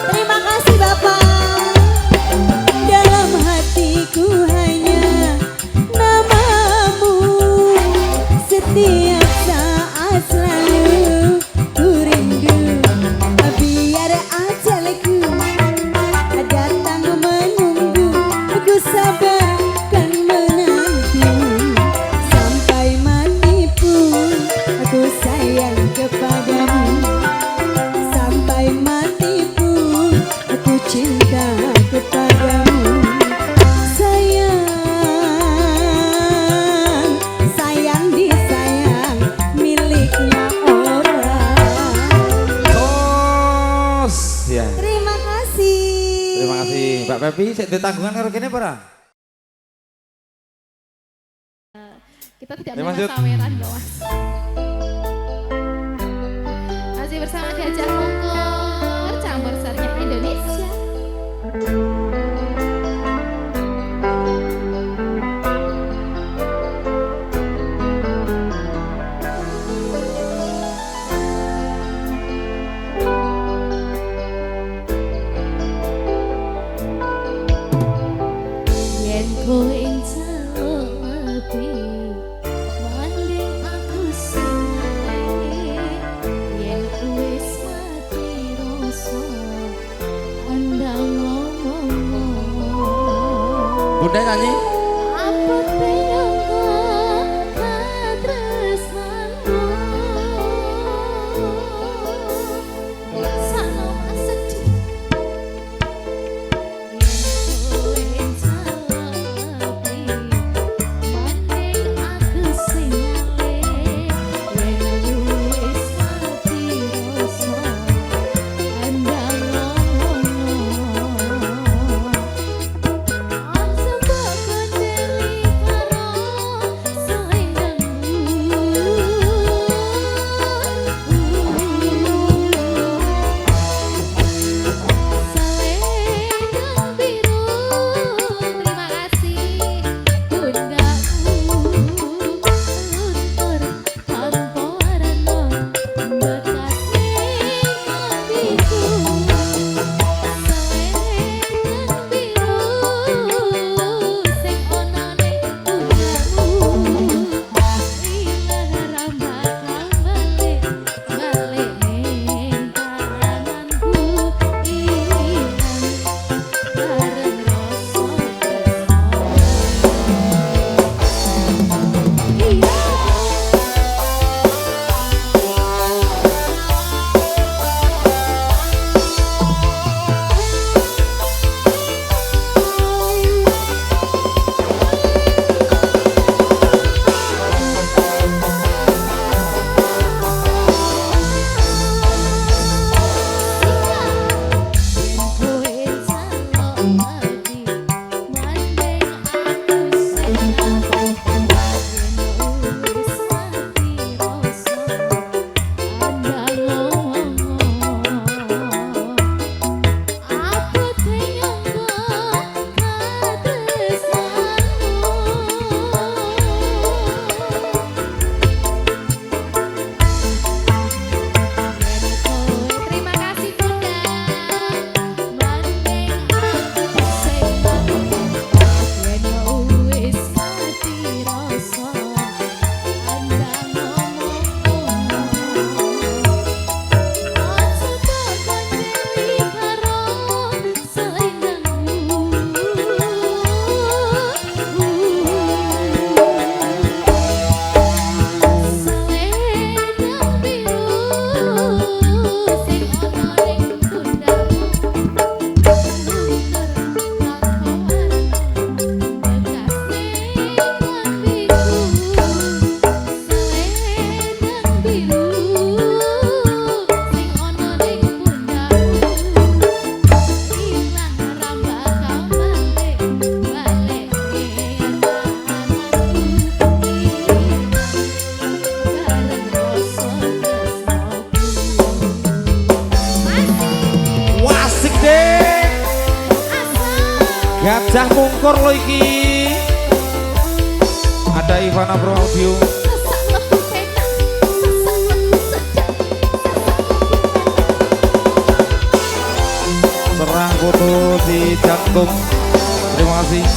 Terima kasih Bapak. Dalam hatiku hanya namamu, setiap saat selalu ku rindu. Biar ajalku datang menunggu, ku sabarkan menanti. Sampai mati pun aku sayang kepadamu. Sampai mati pun aku cinta kepadamu. Sayang, sayang disayang miliknya orang. Tos ya. Terima kasih. Terima kasih Mbak Pepi. Saya ditanggungan karo kene para. Kita tidak Ya, mau lanjut. saweran loh Mas. Masih bersama Gajah Mungkur, campur sarnya Indonesia. Yen kowe njaluk lebih, mending aku sing ngalah. Yen wis mati rasa, andang ngomong. Bunda nyanyi. Apa penangku katresnanmu, sana sedih. Yen kowe njaluk lebih, mending aku sing ngalah. Yen wis mati rasa, andang ngomong. Gajah Mungkur lo iki. Ada Ivana Pro Audio. Sesak lebu penak, sesak lebu sedap. Serang foto di jantung. Terima kasih.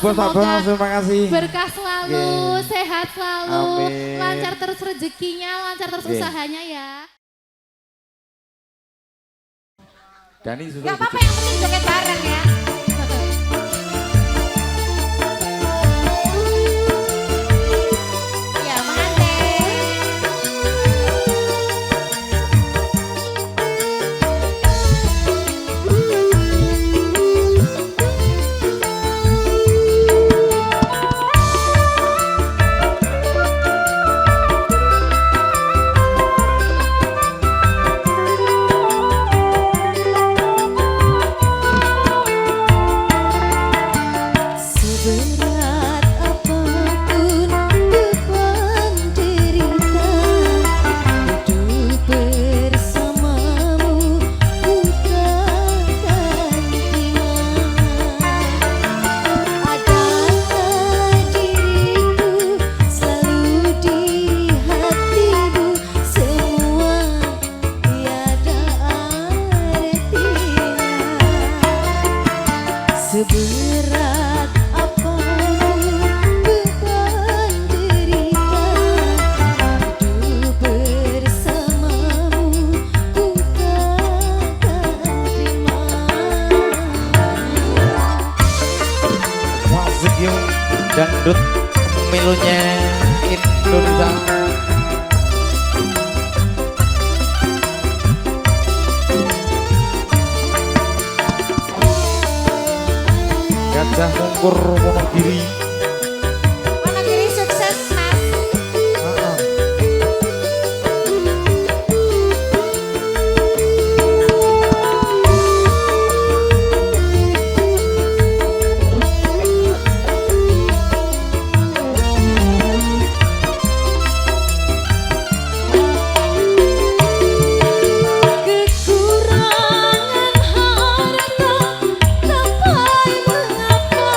Bos Pak Bos, terima kasih. Berkah selalu, sehat selalu, Amin. lancar terus rezekinya, lancar terus usahanya ya. Dani sudah. Gak apa-apa, yang penting joget bareng ya. Ya, pengantin. Seberat apapun beban derita, hidup bersamamu ku takkan terima. Wasik yuk, dangdut milunya Indonesia. Gajah Mungkur Wonogiri. Wonogiri sukses mas. Kekurangan harta, tapi mengapa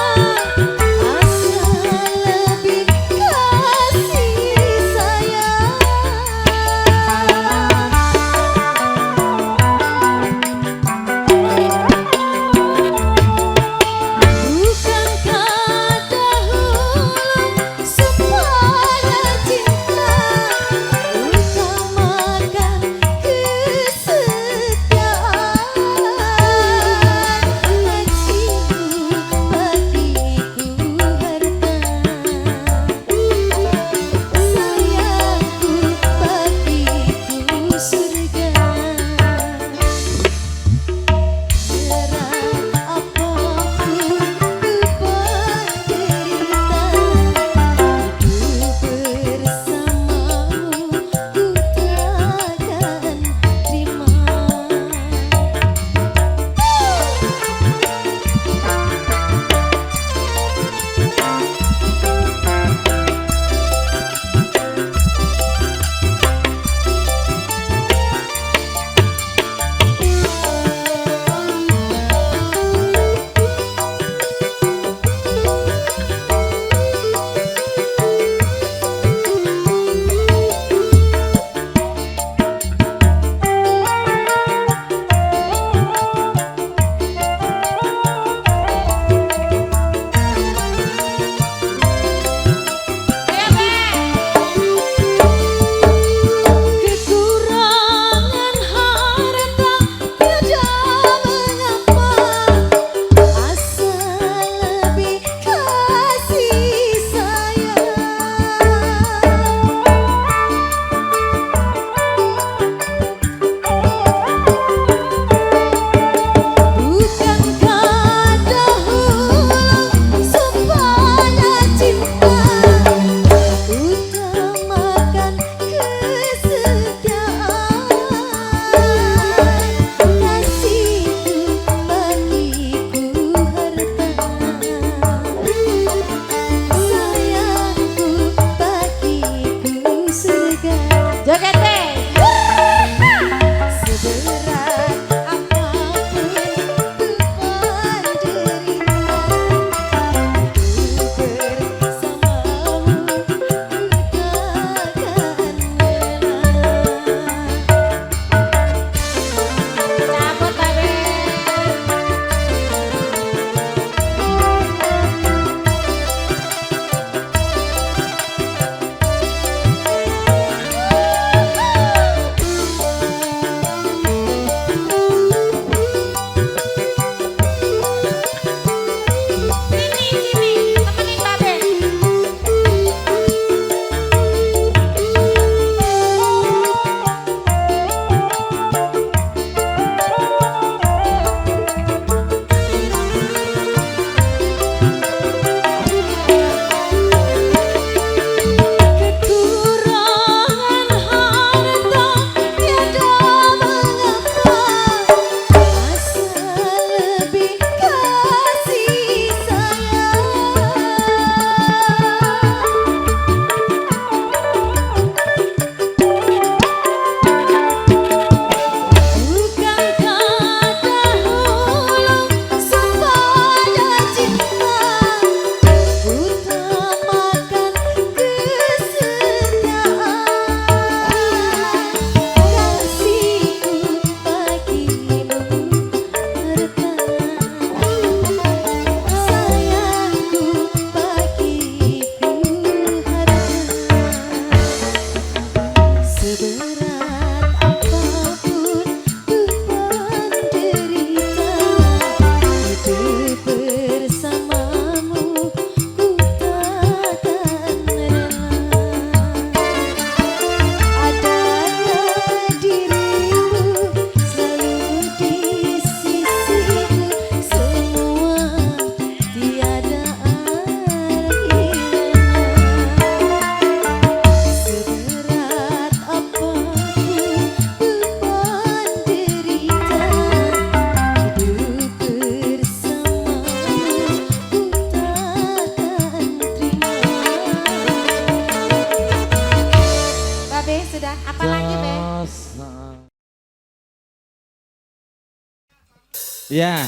Ya,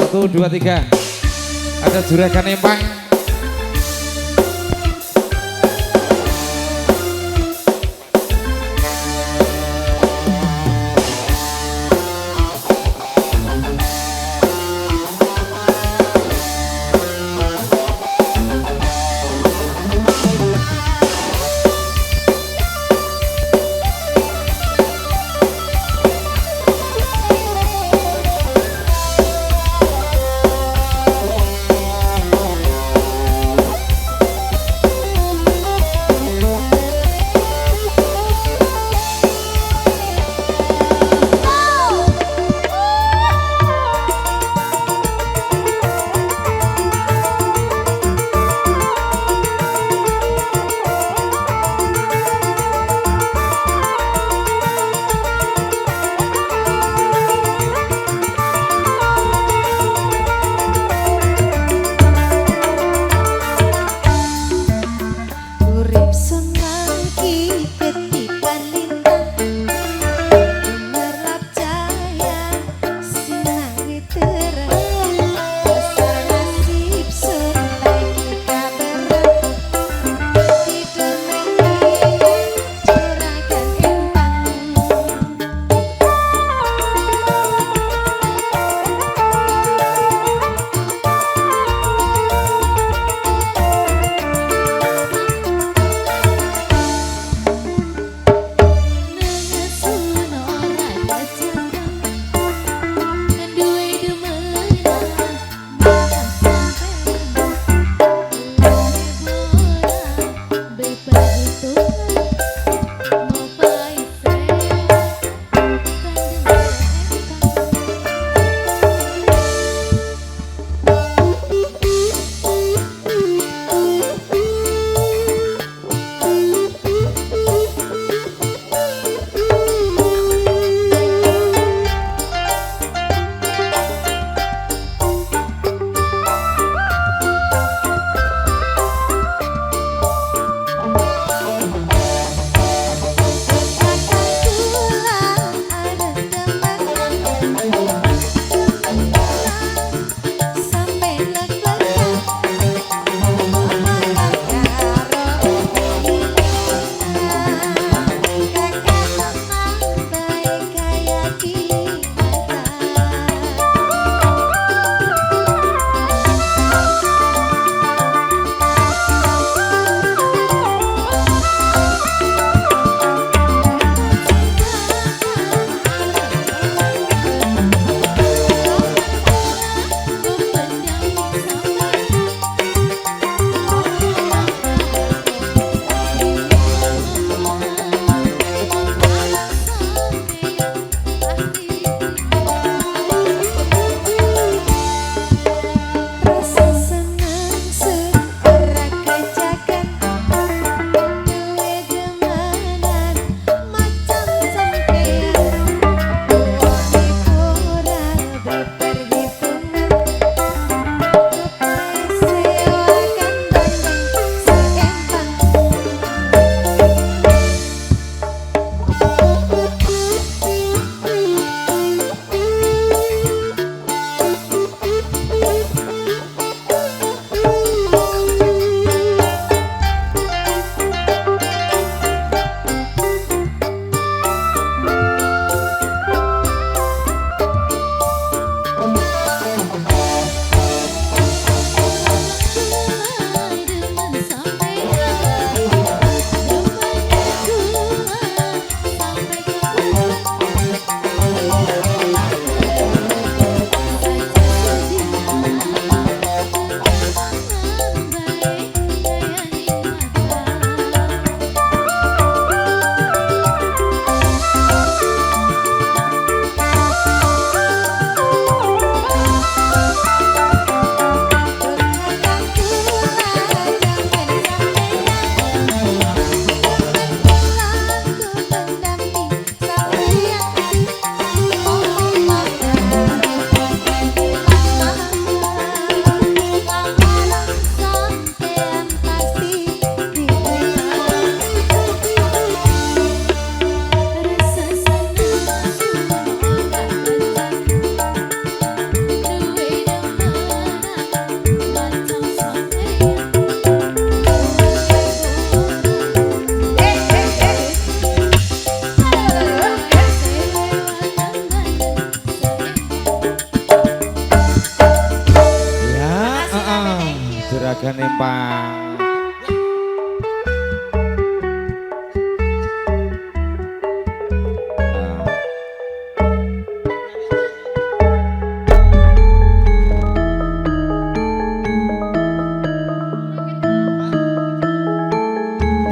1, 2, 3. Ada Juragan Empang.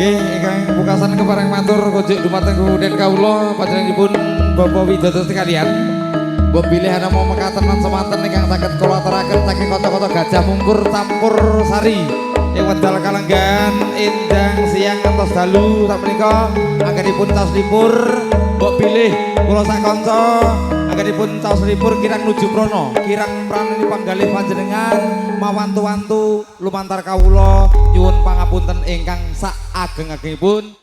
Nggih, ingkang pungkasan kepareng matur kojok dumateng kuden kawula panjenenganipun Bapak Widodo sekalian. Mbok bilih ana mau mekaten lan semanten ingkang saged kula aturaken saking kota-kota Gajah Mungkur campur sari. Ing wedal kalenggan endang siang ngantos dalu sak menika anggenipun caos lipur mbok bilih kula sak kanca anggenipun caos lipur kirang nuju prana kirang pranani panggalih panjenengan mawantu-wantu lumantar kawula nyuwun pangapunten ingkang sak ageng-agengipun